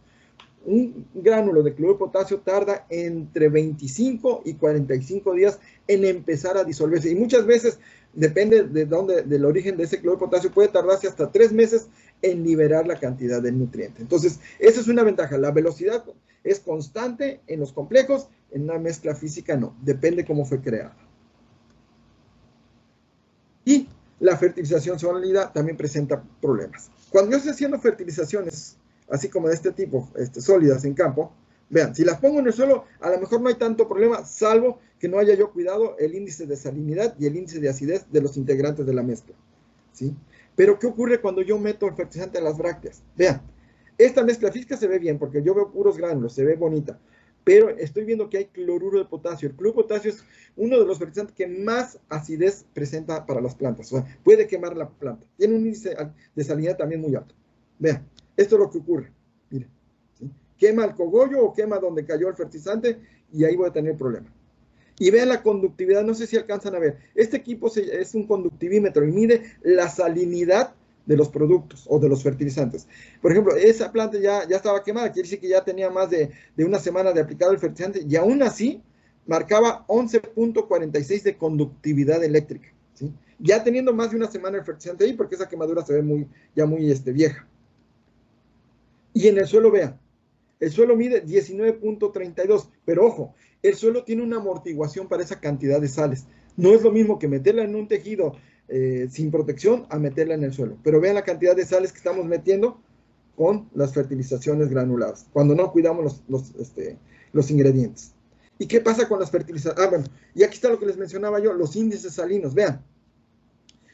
Un gránulo de cloruro de potasio tarda entre 25 y 45 días en empezar a disolverse. Y muchas veces, depende del origen de ese cloruro de potasio, puede tardarse hasta 3 meses en liberar la cantidad del nutriente. Entonces, esa es una ventaja. La velocidad es constante en los complejos, en una mezcla física no. Depende cómo fue creada. Y la fertilización sólida también presenta problemas. Cuando yo estoy haciendo fertilizaciones así como de este tipo, sólidas en campo, vean, si las pongo en el suelo, a lo mejor no hay tanto problema, salvo que no haya yo cuidado el índice de salinidad y el índice de acidez de los integrantes de la mezcla, ¿sí? Pero, ¿qué ocurre cuando yo meto el fertilizante en las brácteas? Vean, esta mezcla física se ve bien, porque yo veo puros gránulos, se ve bonita, pero estoy viendo que hay cloruro de potasio. El cloruro de potasio es uno de los fertilizantes que más acidez presenta para las plantas, o sea, puede quemar la planta. Tiene un índice de salinidad también muy alto. Vean. Esto es lo que ocurre. Miren, ¿sí? Quema el cogollo o quema donde cayó el fertilizante y ahí voy a tener problema. Y vean la conductividad, no sé si alcanzan a ver. Este equipo es un conductivímetro y mide la salinidad de los productos o de los fertilizantes. Por ejemplo, esa planta ya estaba quemada, quiere decir que ya tenía más de una semana de aplicado el fertilizante y aún así marcaba 11.46 de conductividad eléctrica, ¿sí? Ya teniendo más de una semana el fertilizante ahí, porque esa quemadura se ve ya muy vieja. Y en el suelo, vean, el suelo mide 19.32, pero ojo, el suelo tiene una amortiguación para esa cantidad de sales. No es lo mismo que meterla en un tejido sin protección a meterla en el suelo. Pero vean la cantidad de sales que estamos metiendo con las fertilizaciones granuladas, cuando no cuidamos los ingredientes. ¿Y qué pasa con las fertilizaciones? Bueno, y aquí está lo que les mencionaba yo, los índices salinos, vean.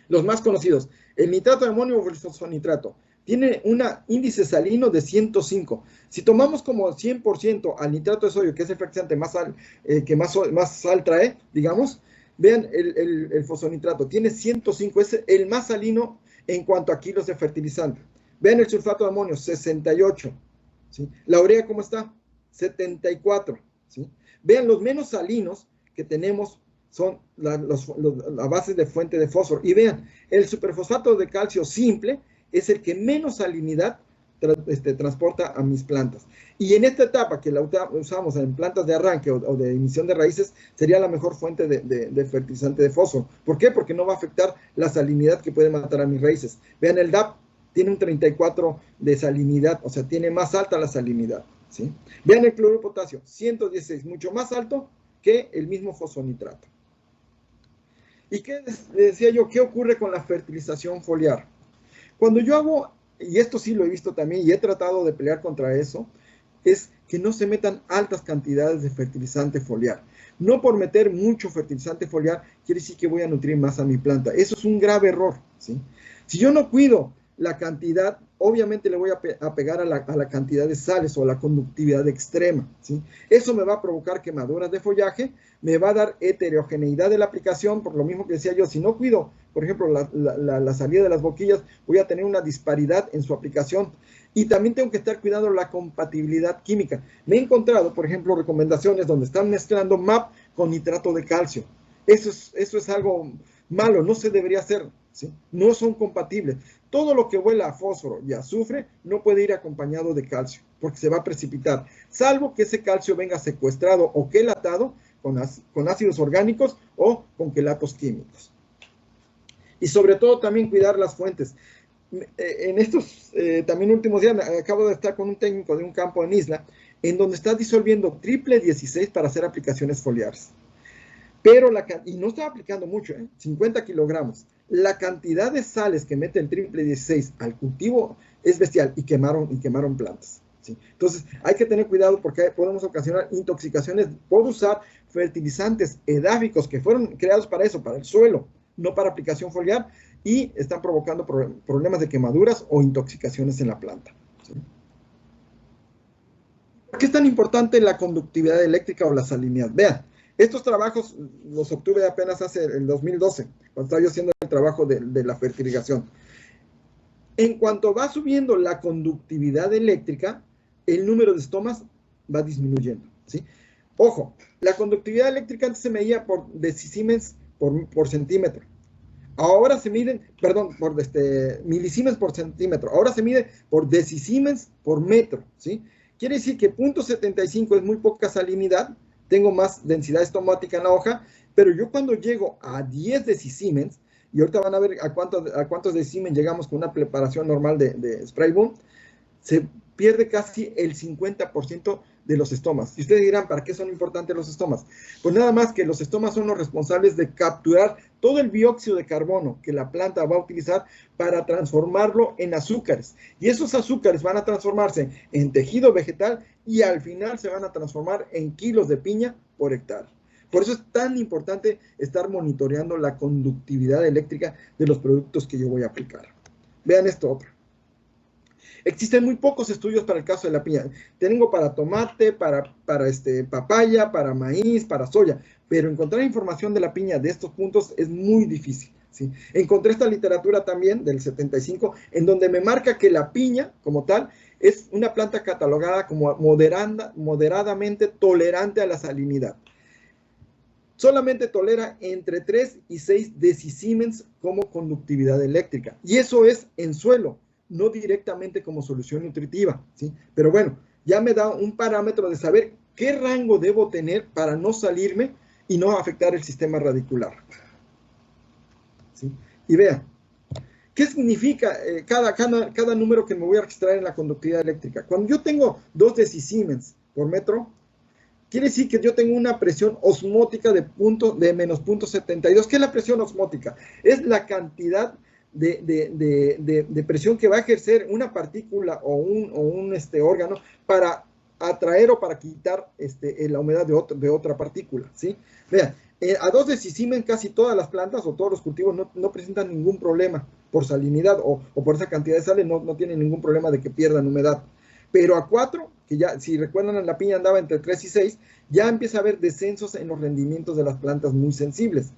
Los más conocidos, el nitrato de amonio o el fosfonitrato. tiene un índice salino de 105. Si tomamos como 100% al nitrato de sodio, que es el fertilizante que más sal trae, digamos, vean el fosfonitrato, tiene 105, es el más salino en cuanto a kilos de fertilizante. Vean el sulfato de amonio, 68. ¿Sí? La urea, ¿cómo está? 74. ¿Sí? Vean, los menos salinos que tenemos son la base de fuente de fósforo. Y vean, el superfosfato de calcio simple es el que menos salinidad transporta a mis plantas. Y en esta etapa que la usamos en plantas de arranque o de emisión de raíces, sería la mejor fuente de fertilizante de fósforo. ¿Por qué? Porque no va a afectar la salinidad que puede matar a mis raíces. Vean, el DAP tiene un 34 de salinidad, o sea, tiene más alta la salinidad. ¿Sí? Vean el cloruro de potasio, 116, mucho más alto que el mismo fosfonitrato. ¿Y qué decía yo? ¿Qué ocurre con la fertilización foliar? Cuando yo hago, y esto sí lo he visto también y he tratado de pelear contra eso, es que no se metan altas cantidades de fertilizante foliar. No por meter mucho fertilizante foliar quiere decir que voy a nutrir más a mi planta. Eso es un grave error. ¿Sí? Si yo no cuido la cantidad, obviamente le voy a pegar a la cantidad de sales o a la conductividad extrema. ¿Sí? Eso me va a provocar quemaduras de follaje, me va a dar heterogeneidad de la aplicación, por lo mismo que decía yo, si no cuido, por ejemplo, la salida de las boquillas, voy a tener una disparidad en su aplicación. Y también tengo que estar cuidando la compatibilidad química. Me he encontrado, por ejemplo, recomendaciones donde están mezclando MAP con nitrato de calcio. Eso es algo malo, no se debería hacer. ¿Sí? No son compatibles. Todo lo que huela a fósforo y azufre no puede ir acompañado de calcio, porque se va a precipitar, salvo que ese calcio venga secuestrado o quelatado con ácidos orgánicos o con quelatos químicos. Y sobre todo también cuidar las fuentes. En estos también últimos días acabo de estar con un técnico de un campo en Isla, en donde está disolviendo triple 16 para hacer aplicaciones foliares. Pero y no estaba aplicando mucho, 50 kilogramos. La cantidad de sales que mete el triple 16 al cultivo es bestial y quemaron plantas. ¿Sí? Entonces hay que tener cuidado porque podemos ocasionar intoxicaciones por usar fertilizantes edáficos que fueron creados para eso, para el suelo, no para aplicación foliar, y están provocando problemas de quemaduras o intoxicaciones en la planta. ¿Sí? ¿Por qué es tan importante la conductividad eléctrica o la salinidad? Vean, estos trabajos los obtuve apenas hace el 2012, cuando estaba yo haciendo el trabajo de la fertilización. En cuanto va subiendo la conductividad eléctrica, el número de estomas va disminuyendo. ¿Sí? Ojo, la conductividad eléctrica antes se medía por decisiemens por centímetro. Ahora se miden, perdón, por milisiemens por centímetro. Ahora se mide por decisiemens por metro. ¿Sí? Quiere decir que 0.75 es muy poca salinidad, tengo más densidad estomática en la hoja, pero yo cuando llego a 10 decisiemens, y ahorita van a ver a cuántos decisiemens llegamos con una preparación normal de spray boom, se pierde casi el 50% de los estomas. Y ustedes dirán, ¿para qué son importantes los estomas? Pues nada más que los estomas son los responsables de capturar todo el dióxido de carbono que la planta va a utilizar para transformarlo en azúcares. Y esos azúcares van a transformarse en tejido vegetal y al final se van a transformar en kilos de piña por hectárea. Por eso es tan importante estar monitoreando la conductividad eléctrica de los productos que yo voy a aplicar. Vean esto otro. Existen muy pocos estudios para el caso de la piña. Tengo para tomate, para papaya, para maíz, para soya, pero encontrar información de la piña de estos puntos es muy difícil. ¿Sí? Encontré esta literatura también del 75, en donde me marca que la piña, como tal, es una planta catalogada como moderadamente tolerante a la salinidad. Solamente tolera entre 3 y 6 decisiemens como conductividad eléctrica. Y eso es en suelo, no directamente como solución nutritiva, ¿sí? Pero bueno, ya me da un parámetro de saber qué rango debo tener para no salirme y no afectar el sistema radicular. ¿Sí? Y vean, ¿qué significa cada número que me voy a registrar en la conductividad eléctrica? Cuando yo tengo 2 decisiemens por metro, quiere decir que yo tengo una presión osmótica de menos 0.72. ¿Qué es la presión osmótica? Es la cantidad de presión que va a ejercer una partícula o un órgano para atraer o para quitar la humedad de otra partícula, ¿sí? Vean, a 2 decisiemens casi todas las plantas o todos los cultivos no presentan ningún problema por salinidad o por esa cantidad de sales, no tienen ningún problema de que pierdan humedad. Pero a 4, que ya, si recuerdan, en la piña andaba entre 3 y 6, ya empieza a haber descensos en los rendimientos de las plantas muy sensibles.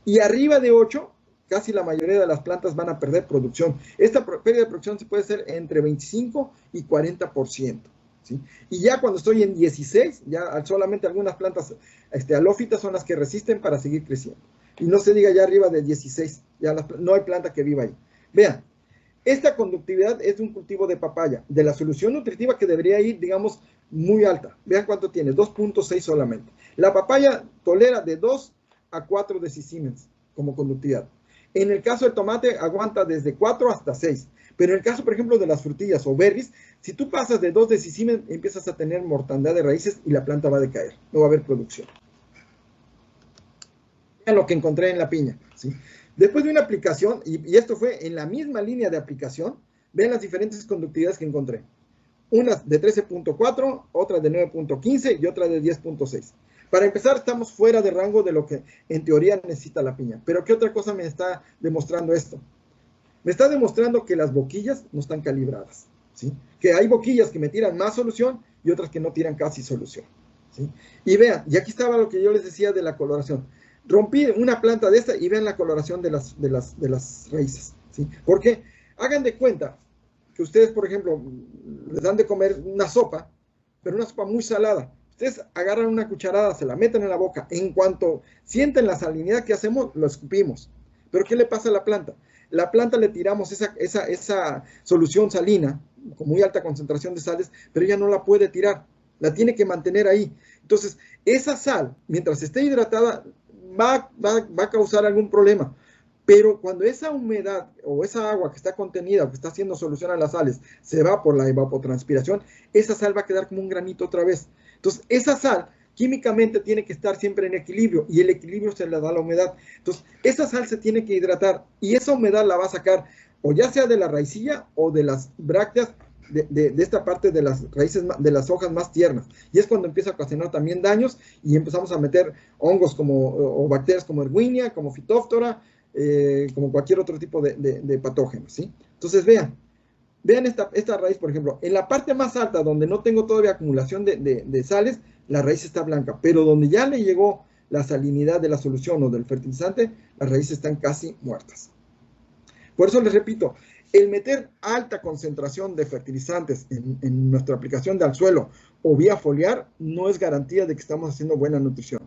Y arriba de 8, casi la mayoría de las plantas van a perder producción. Esta pérdida de producción se puede hacer entre 25 y 40%. ¿Sí? Y ya cuando estoy en 16, ya solamente algunas plantas halófitas son las que resisten para seguir creciendo. Y no se diga ya arriba de 16, ya no hay planta que viva ahí. Vean, esta conductividad es de un cultivo de papaya, de la solución nutritiva que debería ir, digamos, muy alta. Vean cuánto tiene, 2.6 solamente. La papaya tolera de 2 a 4 decisiemens como conductividad. En el caso del tomate aguanta desde 4 hasta 6. Pero en el caso, por ejemplo, de las frutillas o berries, si tú pasas de 2 decisiemens, empiezas a tener mortandad de raíces y la planta va a decaer. No va a haber producción. Vean lo que encontré en la piña, ¿sí? Después de una aplicación, y esto fue en la misma línea de aplicación, vean las diferentes conductividades que encontré. Una de 13.4, otra de 9.15 y otra de 10.6. Para empezar, estamos fuera de rango de lo que en teoría necesita la piña. Pero ¿qué otra cosa me está demostrando esto? Me está demostrando que las boquillas no están calibradas, ¿sí? Que hay boquillas que me tiran más solución y otras que no tiran casi solución, ¿sí? Y vean, y aquí estaba lo que yo les decía de la coloración. Rompí una planta de esta y vean la coloración de las raíces, ¿sí? Porque hagan de cuenta que ustedes, por ejemplo, les dan de comer una sopa, pero una sopa muy salada. Ustedes agarran una cucharada, se la meten en la boca. En cuanto sienten la salinidad que hacemos, lo escupimos. ¿Pero qué le pasa a la planta? La planta le tiramos esa solución salina, con muy alta concentración de sales, pero ella no la puede tirar. La tiene que mantener ahí. Entonces, esa sal, mientras esté hidratada, va a causar algún problema. Pero cuando esa humedad o esa agua que está contenida o que está haciendo solución a las sales se va por la evapotranspiración, esa sal va a quedar como un granito otra vez. Entonces, esa sal químicamente tiene que estar siempre en equilibrio y el equilibrio se le da la humedad. Entonces, esa sal se tiene que hidratar y esa humedad la va a sacar o ya sea de la raicilla o de las brácteas de esta parte de las raíces, de las hojas más tiernas. Y es cuando empieza a ocasionar también daños y empezamos a meter hongos o bacterias como Erwinia, como Phytophthora, como cualquier otro tipo de patógenos, ¿sí? Entonces, vean esta raíz, por ejemplo, en la parte más alta, donde no tengo todavía acumulación de sales, la raíz está blanca, pero donde ya le llegó la salinidad de la solución o del fertilizante, las raíces están casi muertas. Por eso les repito, el meter alta concentración de fertilizantes en nuestra aplicación de al suelo o vía foliar no es garantía de que estamos haciendo buena nutrición.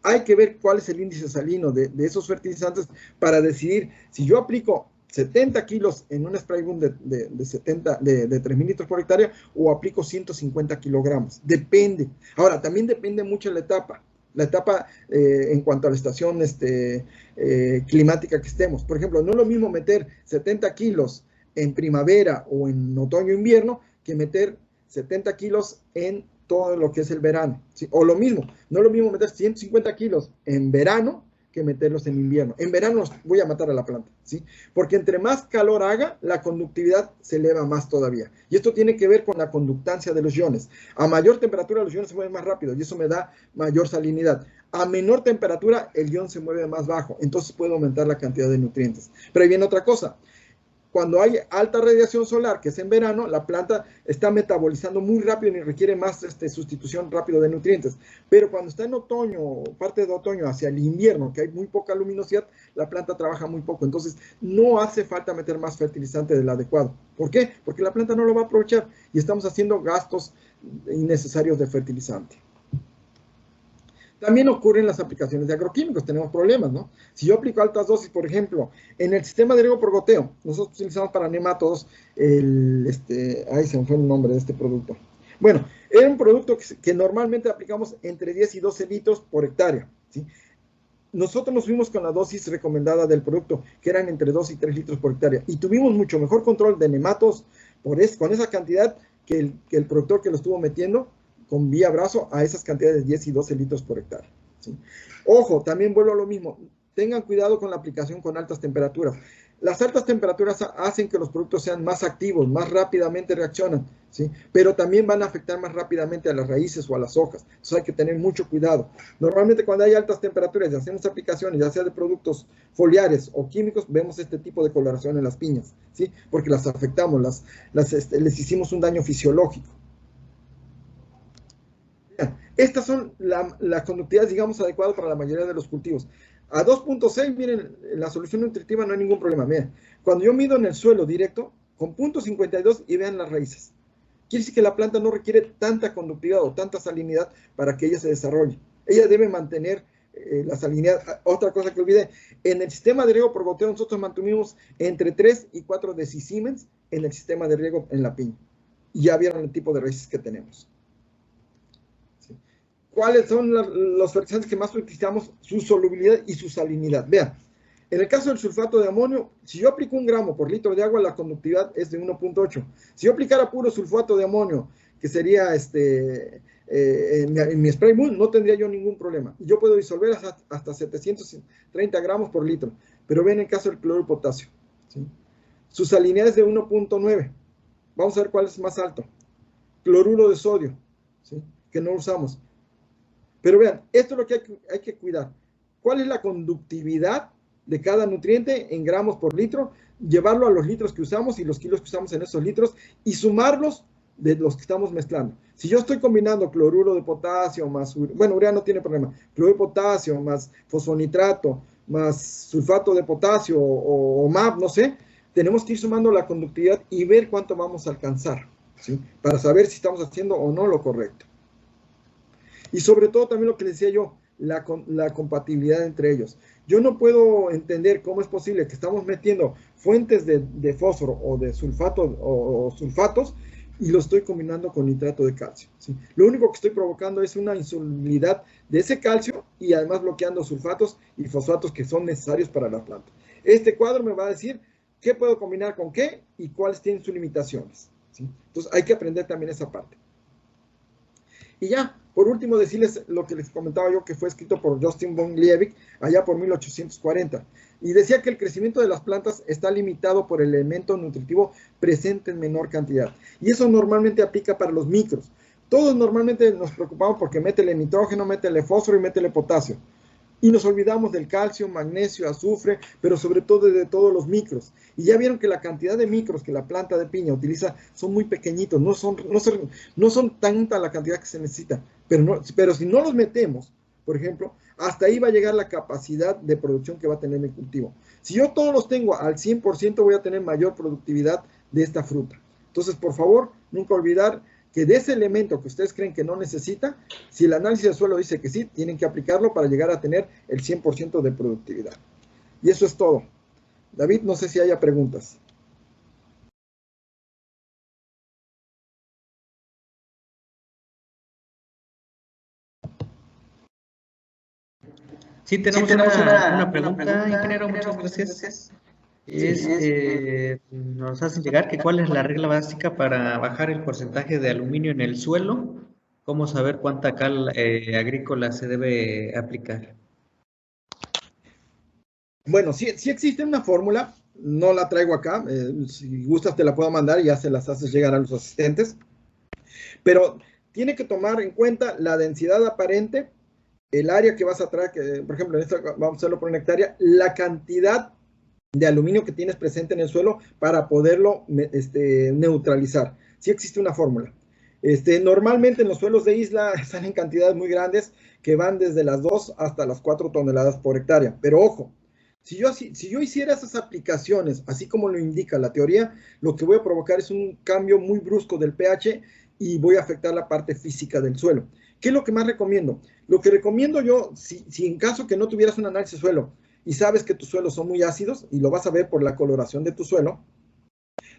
Hay que ver cuál es el índice salino de esos fertilizantes para decidir si yo aplico 70 kilos en un spray boom de 3.000 litros por hectárea o aplico 150 kilogramos. Depende. Ahora, también depende mucho la etapa. La etapa en cuanto a la estación climática que estemos. Por ejemplo, no es lo mismo meter 70 kilos en primavera o en otoño-invierno que meter 70 kilos en todo lo que es el verano, ¿sí? O lo mismo, no es lo mismo meter 150 kilos en verano que meterlos en invierno. En verano voy a matar a la planta, ¿sí? Porque entre más calor haga, la conductividad se eleva más todavía. Y esto tiene que ver con la conductancia de los iones. A mayor temperatura los iones se mueven más rápido y eso me da mayor salinidad. A menor temperatura el ion se mueve más bajo, entonces puedo aumentar la cantidad de nutrientes. Pero ahí viene otra cosa. Cuando hay alta radiación solar, que es en verano, la planta está metabolizando muy rápido y requiere más sustitución rápido de nutrientes. Pero cuando está en otoño, parte de otoño hacia el invierno, que hay muy poca luminosidad, la planta trabaja muy poco. Entonces, no hace falta meter más fertilizante del adecuado. ¿Por qué? Porque la planta no lo va a aprovechar y estamos haciendo gastos innecesarios de fertilizante. También ocurren las aplicaciones de agroquímicos, tenemos problemas, ¿no? Si yo aplico altas dosis, por ejemplo, en el sistema de riego por goteo, nosotros utilizamos para nemátodos ahí se me fue el nombre de este producto. Bueno, era un producto que normalmente aplicamos entre 10 y 12 litros por hectárea, ¿sí? Nosotros nos fuimos con la dosis recomendada del producto, que eran entre 2 y 3 litros por hectárea, y tuvimos mucho mejor control de nematos con esa cantidad que el productor que lo estuvo metiendo con vía brazo a esas cantidades de 10 y 12 litros por hectárea, ¿sí? Ojo, también vuelvo a lo mismo, tengan cuidado con la aplicación con altas temperaturas. Las altas temperaturas hacen que los productos sean más activos, más rápidamente reaccionan, ¿sí? Pero también van a afectar más rápidamente a las raíces o a las hojas. Entonces hay que tener mucho cuidado. Normalmente cuando hay altas temperaturas y hacemos aplicaciones, ya sea de productos foliares o químicos, vemos este tipo de coloración en las piñas, ¿sí? Porque las afectamos, les hicimos un daño fisiológico. Estas son las conductividades, digamos, adecuadas para la mayoría de los cultivos. A 2.6, miren, la solución nutritiva no hay ningún problema. Miren, cuando yo mido en el suelo directo, con 0.52 y vean las raíces. Quiere decir que la planta no requiere tanta conductividad o tanta salinidad para que ella se desarrolle. Ella debe mantener la salinidad. Otra cosa que olvidé, en el sistema de riego por goteo nosotros mantuvimos entre 3 y 4 decisiemens en el sistema de riego en la piña. Y ya vieron el tipo de raíces que tenemos. ¿Cuáles son los fertilizantes que más utilizamos? Su solubilidad y su salinidad. Vean, en el caso del sulfato de amonio, si yo aplico 1 gramo por litro de agua, la conductividad es de 1.8. Si yo aplicara puro sulfato de amonio, que sería en mi spray boom, no tendría yo ningún problema. Yo puedo disolver hasta 730 gramos por litro. Pero vean el caso del cloruro de potasio, ¿sí? Su salinidad es de 1.9. Vamos a ver cuál es más alto. Cloruro de sodio, ¿sí? Que no usamos. Pero vean, esto es lo que hay que cuidar. ¿Cuál es la conductividad de cada nutriente en gramos por litro? Llevarlo a los litros que usamos y los kilos que usamos en esos litros y sumarlos de los que estamos mezclando. Si yo estoy combinando cloruro de potasio más, bueno, urea no tiene problema, cloruro de potasio más fosfonitrato más sulfato de potasio o MAP, no sé, tenemos que ir sumando la conductividad y ver cuánto vamos a alcanzar, ¿sí? Para saber si estamos haciendo o no lo correcto. Y sobre todo también lo que les decía yo, la compatibilidad entre ellos. Yo no puedo entender cómo es posible que estamos metiendo fuentes de fósforo o de sulfato o sulfatos y lo estoy combinando con nitrato de calcio, ¿sí? Lo único que estoy provocando es una insolubilidad de ese calcio y además bloqueando sulfatos y fosfatos que son necesarios para la planta. Este cuadro me va a decir qué puedo combinar con qué y cuáles tienen sus limitaciones, ¿sí? Entonces hay que aprender también esa parte. Y ya, por último, decirles lo que les comentaba yo, que fue escrito por Justin von Liebig allá por 1840. Y decía que el crecimiento de las plantas está limitado por el elemento nutritivo presente en menor cantidad. Y eso normalmente aplica para los micros. Todos normalmente nos preocupamos porque métele nitrógeno, métele fósforo y métele potasio. Y nos olvidamos del calcio, magnesio, azufre, pero sobre todo de todos los micros. Y ya vieron que la cantidad de micros que la planta de piña utiliza son muy pequeñitos, no son tanta la cantidad que se necesita. Pero si no los metemos, por ejemplo, hasta ahí va a llegar la capacidad de producción que va a tener mi cultivo. Si yo todos los tengo al 100%, voy a tener mayor productividad de esta fruta. Entonces, por favor, nunca olvidar que de ese elemento que ustedes creen que no necesita, si el análisis del suelo dice que sí, tienen que aplicarlo para llegar a tener el 100% de productividad. Y eso es todo. David, no sé si haya preguntas. Sí, tenemos una pregunta, ingeniero, muchas gracias. Nos hacen llegar que cuál es la regla básica para bajar el porcentaje de aluminio en el suelo, cómo saber cuánta cal agrícola se debe aplicar. Bueno, sí existe una fórmula, no la traigo acá, si gustas te la puedo mandar y ya se las haces llegar a los asistentes, pero tiene que tomar en cuenta la densidad aparente, el área que vas a traer, por ejemplo, en esta vamos a hacerlo por una hectárea, la cantidad de aluminio que tienes presente en el suelo para poderlo neutralizar. Sí existe una fórmula. Normalmente en los suelos de isla salen cantidades muy grandes que van desde las 2 hasta las 4 toneladas por hectárea. Pero ojo, si yo hiciera esas aplicaciones, así como lo indica la teoría, lo que voy a provocar es un cambio muy brusco del pH y voy a afectar la parte física del suelo. ¿Qué es lo que más recomiendo? Lo que recomiendo yo, si en caso que no tuvieras un análisis de suelo, y sabes que tus suelos son muy ácidos, y lo vas a ver por la coloración de tu suelo,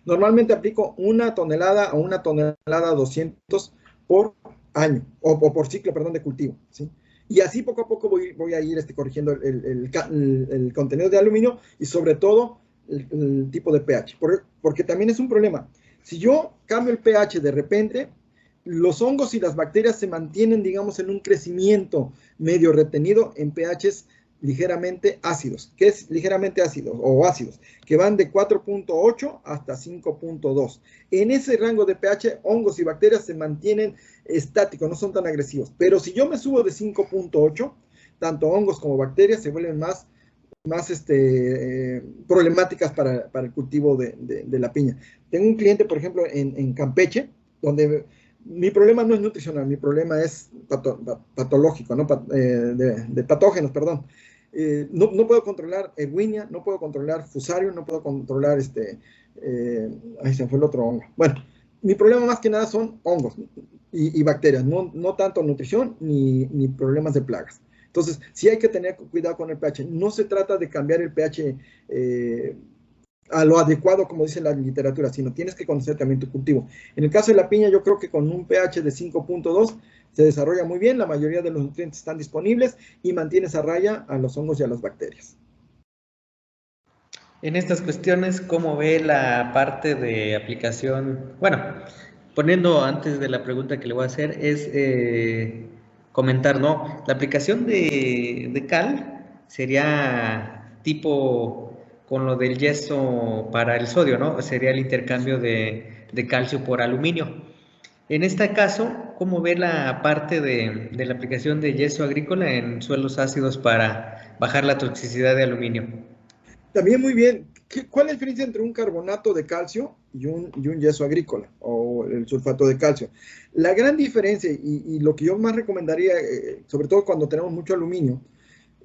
normalmente aplico 1 tonelada o 1 tonelada 200 por año, o por ciclo, perdón, de cultivo, ¿sí? Y así poco a poco voy a ir corrigiendo el contenido de aluminio y sobre todo el tipo de pH, porque también es un problema. Si yo cambio el pH de repente, los hongos y las bacterias se mantienen, digamos, en un crecimiento medio retenido en pHs ligeramente ácidos. ¿Qué es ligeramente ácidos o ácidos? Que van de 4.8 hasta 5.2. En ese rango de pH, hongos y bacterias se mantienen estáticos, no son tan agresivos. Pero si yo me subo de 5.8, tanto hongos como bacterias se vuelven más problemáticas para el cultivo de la piña. Tengo un cliente, por ejemplo, en Campeche, donde mi problema no es nutricional, mi problema es patológico, ¿no? De patógenos, perdón. No puedo controlar Erwinia, no puedo controlar Fusarium, no puedo controlar ahí se me fue el otro hongo. Bueno, mi problema más que nada son hongos y bacterias, no tanto nutrición ni problemas de plagas. Entonces, sí hay que tener cuidado con el pH. No se trata de cambiar el pH a lo adecuado, como dice la literatura, sino tienes que conocer también tu cultivo. En el caso de la piña, yo creo que con un pH de 5.2 se desarrolla muy bien, la mayoría de los nutrientes están disponibles y mantienes a raya a los hongos y a las bacterias. En estas cuestiones, ¿cómo ve la parte de aplicación? Bueno, poniendo antes de la pregunta que le voy a hacer, es comentar, ¿no? La aplicación de cal sería tipo con lo del yeso para el sodio, ¿no? Sería el intercambio de calcio por aluminio. En este caso, ¿cómo ve la parte de la aplicación de yeso agrícola en suelos ácidos para bajar la toxicidad de aluminio? También muy bien. ¿Cuál es la diferencia entre un carbonato de calcio y un yeso agrícola o el sulfato de calcio? La gran diferencia y lo que yo más recomendaría, sobre todo cuando tenemos mucho aluminio,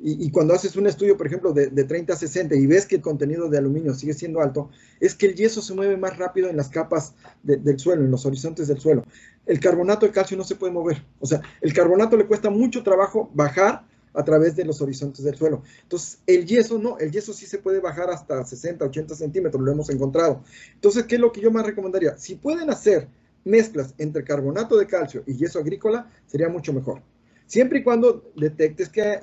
y cuando haces un estudio, por ejemplo, de 30 a 60 y ves que el contenido de aluminio sigue siendo alto, es que el yeso se mueve más rápido en las capas del suelo, en los horizontes del suelo. El carbonato de calcio no se puede mover. O sea, el carbonato le cuesta mucho trabajo bajar a través de los horizontes del suelo. Entonces, el yeso no, el yeso sí se puede bajar hasta 60, 80 centímetros, lo hemos encontrado. Entonces, ¿qué es lo que yo más recomendaría? Si pueden hacer mezclas entre carbonato de calcio y yeso agrícola, sería mucho mejor. Siempre y cuando detectes que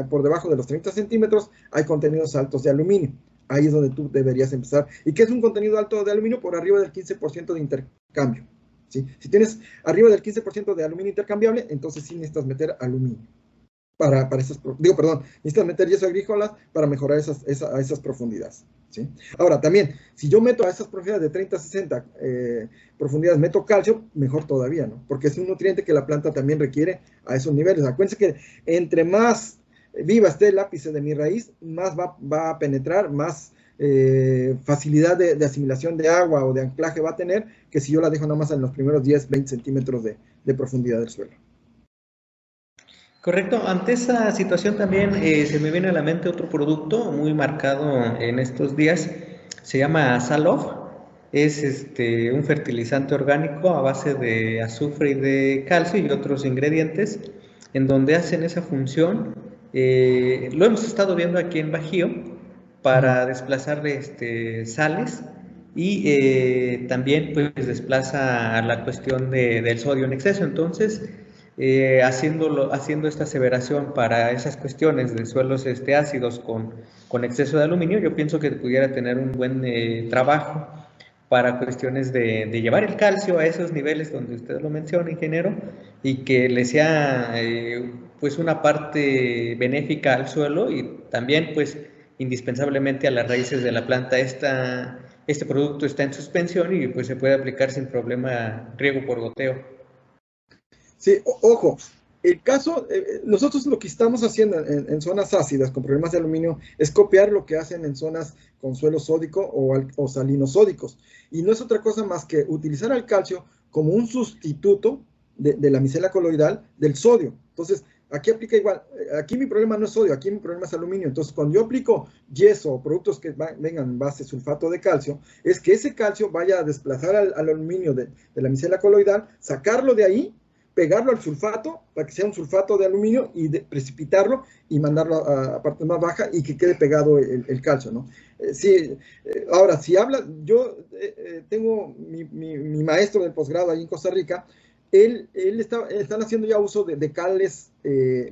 por debajo de los 30 centímetros hay contenidos altos de aluminio. Ahí es donde tú deberías empezar. ¿Y qué es un contenido alto de aluminio? Por arriba del 15% de intercambio. ¿Sí? Si tienes arriba del 15% de aluminio intercambiable, entonces sí necesitas meter aluminio. Necesitas meter yeso agrícola para mejorar a esas profundidades. ¿Sí? Ahora, también, si yo meto a esas profundidades de 30 a 60 profundidades, meto calcio, mejor todavía, ¿no? Porque es un nutriente que la planta también requiere a esos niveles. Acuérdense que entre más viva esté el ápice de mi raíz, más va a penetrar, más facilidad de asimilación de agua o de anclaje va a tener, que si yo la dejo nada más en los primeros 10, 20 centímetros de profundidad del suelo. Correcto, ante esa situación también se me viene a la mente otro producto muy marcado en estos días, se llama Salof, es un fertilizante orgánico a base de azufre y de calcio y otros ingredientes, en donde hacen esa función, lo hemos estado viendo aquí en Bajío, para desplazar sales y también pues desplaza la cuestión del sodio en exceso, entonces haciendo esta aseveración para esas cuestiones de suelos ácidos con exceso de aluminio, yo pienso que pudiera tener un buen trabajo para cuestiones de llevar el calcio a esos niveles donde usted lo menciona, ingeniero, y que le sea pues una parte benéfica al suelo y también pues indispensablemente a las raíces de la planta. Este producto está en suspensión y pues se puede aplicar sin problema riego por goteo. Sí, ojo, el caso, nosotros lo que estamos haciendo en zonas ácidas con problemas de aluminio es copiar lo que hacen en zonas con suelo sódico o salinosódicos. Y no es otra cosa más que utilizar al calcio como un sustituto de la micela coloidal del sodio. Entonces, aquí aplica igual. Aquí mi problema no es sodio, aquí mi problema es aluminio. Entonces, cuando yo aplico yeso o productos que vengan en base sulfato de calcio, es que ese calcio vaya a desplazar al aluminio de la micela coloidal, sacarlo de ahí, pegarlo al sulfato para que sea un sulfato de aluminio y precipitarlo y mandarlo a parte más baja y que quede pegado el calcio, ¿no? Ahora, si habla, yo tengo mi maestro del posgrado ahí en Costa Rica, están haciendo ya uso de cales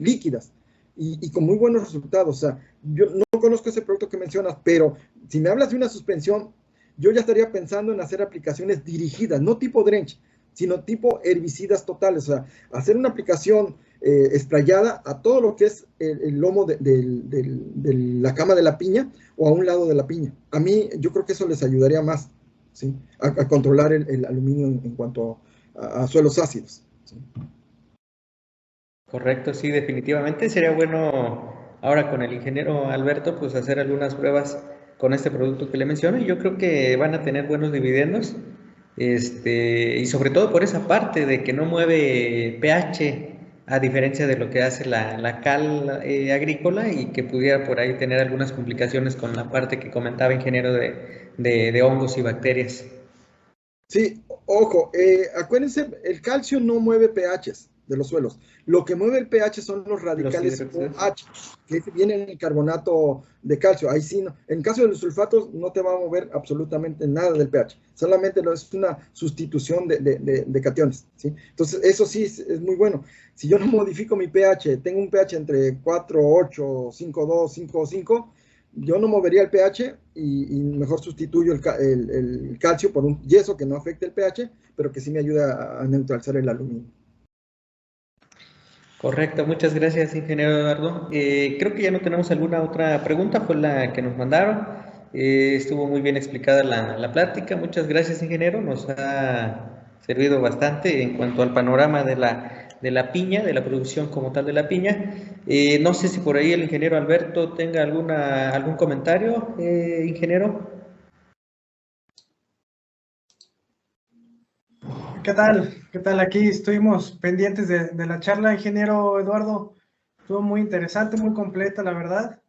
líquidas y con muy buenos resultados. O sea, yo no conozco ese producto que mencionas, pero si me hablas de una suspensión, yo ya estaría pensando en hacer aplicaciones dirigidas, no tipo drench, sino tipo herbicidas totales. O sea, hacer una aplicación esprayada a todo lo que es el lomo de la cama de la piña o a un lado de la piña. A mí, yo creo que eso les ayudaría más, ¿sí? A controlar el aluminio en cuanto a suelos ácidos, ¿sí? Correcto, sí, definitivamente sería bueno ahora con el ingeniero Alberto pues hacer algunas pruebas con este producto que le menciono y yo creo que van a tener buenos dividendos, y sobre todo por esa parte de que no mueve pH a diferencia de lo que hace la cal agrícola y que pudiera por ahí tener algunas complicaciones con la parte que comentaba ingeniero de hongos y bacterias. Sí, ojo, acuérdense, el calcio no mueve pHs de los suelos. Lo que mueve el pH son los radicales OH, que vienen en el carbonato de calcio. Ahí sí, no. En caso de los sulfatos, no te va a mover absolutamente nada del pH. Solamente es una sustitución de cationes, ¿sí? Entonces, eso sí es muy bueno. Si yo no modifico mi pH, tengo un pH entre 4,8, 5,2, 5,5, yo no movería el pH y mejor sustituyo el calcio por un yeso que no afecte el pH, pero que sí me ayuda a neutralizar el aluminio. Correcto, muchas gracias, ingeniero Eduardo. Creo que ya no tenemos alguna otra pregunta, fue la que nos mandaron. Estuvo muy bien explicada la plática. Muchas gracias, ingeniero. Nos ha servido bastante en cuanto al panorama de la piña, de la producción como tal de la piña. No sé si por ahí el ingeniero Alberto tenga algún comentario, ingeniero. ¿Qué tal? ¿Qué tal? Aquí estuvimos pendientes de la charla, ingeniero Eduardo. Estuvo muy interesante, muy completa, la verdad.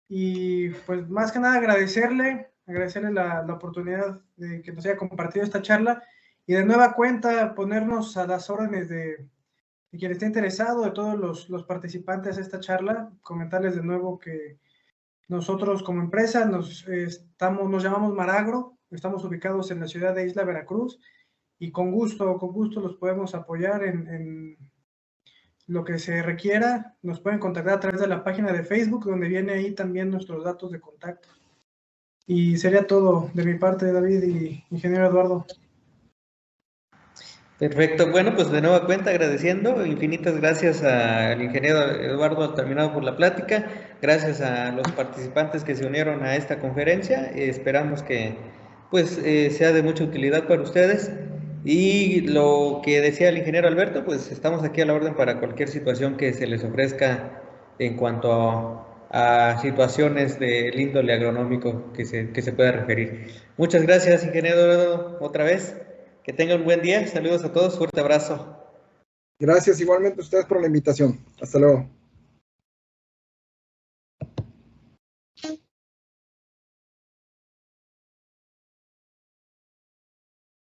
Y pues más que nada agradecerle la oportunidad de que nos haya compartido esta charla y de nueva cuenta ponernos a las órdenes de quien esté interesado, de todos los participantes de esta charla. Comentarles de nuevo que nosotros como empresa nos llamamos Maragro, estamos ubicados en la ciudad de Isla Veracruz y con gusto los podemos apoyar en lo que se requiera. Nos pueden contactar a través de la página de Facebook, donde viene ahí también nuestros datos de contacto. Y sería todo de mi parte, David y ingeniero Eduardo. Perfecto, bueno, pues de nueva cuenta agradeciendo, infinitas gracias al ingeniero Eduardo terminado por la plática, gracias a los participantes que se unieron a esta conferencia, esperamos que pues sea de mucha utilidad para ustedes y lo que decía el ingeniero Alberto, pues estamos aquí a la orden para cualquier situación que se les ofrezca en cuanto a situaciones del índole agronómico que se pueda referir. Muchas gracias, ingeniero Eduardo, otra vez. Que tengan un buen día. Saludos a todos. Fuerte abrazo. Gracias igualmente a ustedes por la invitación. Hasta luego.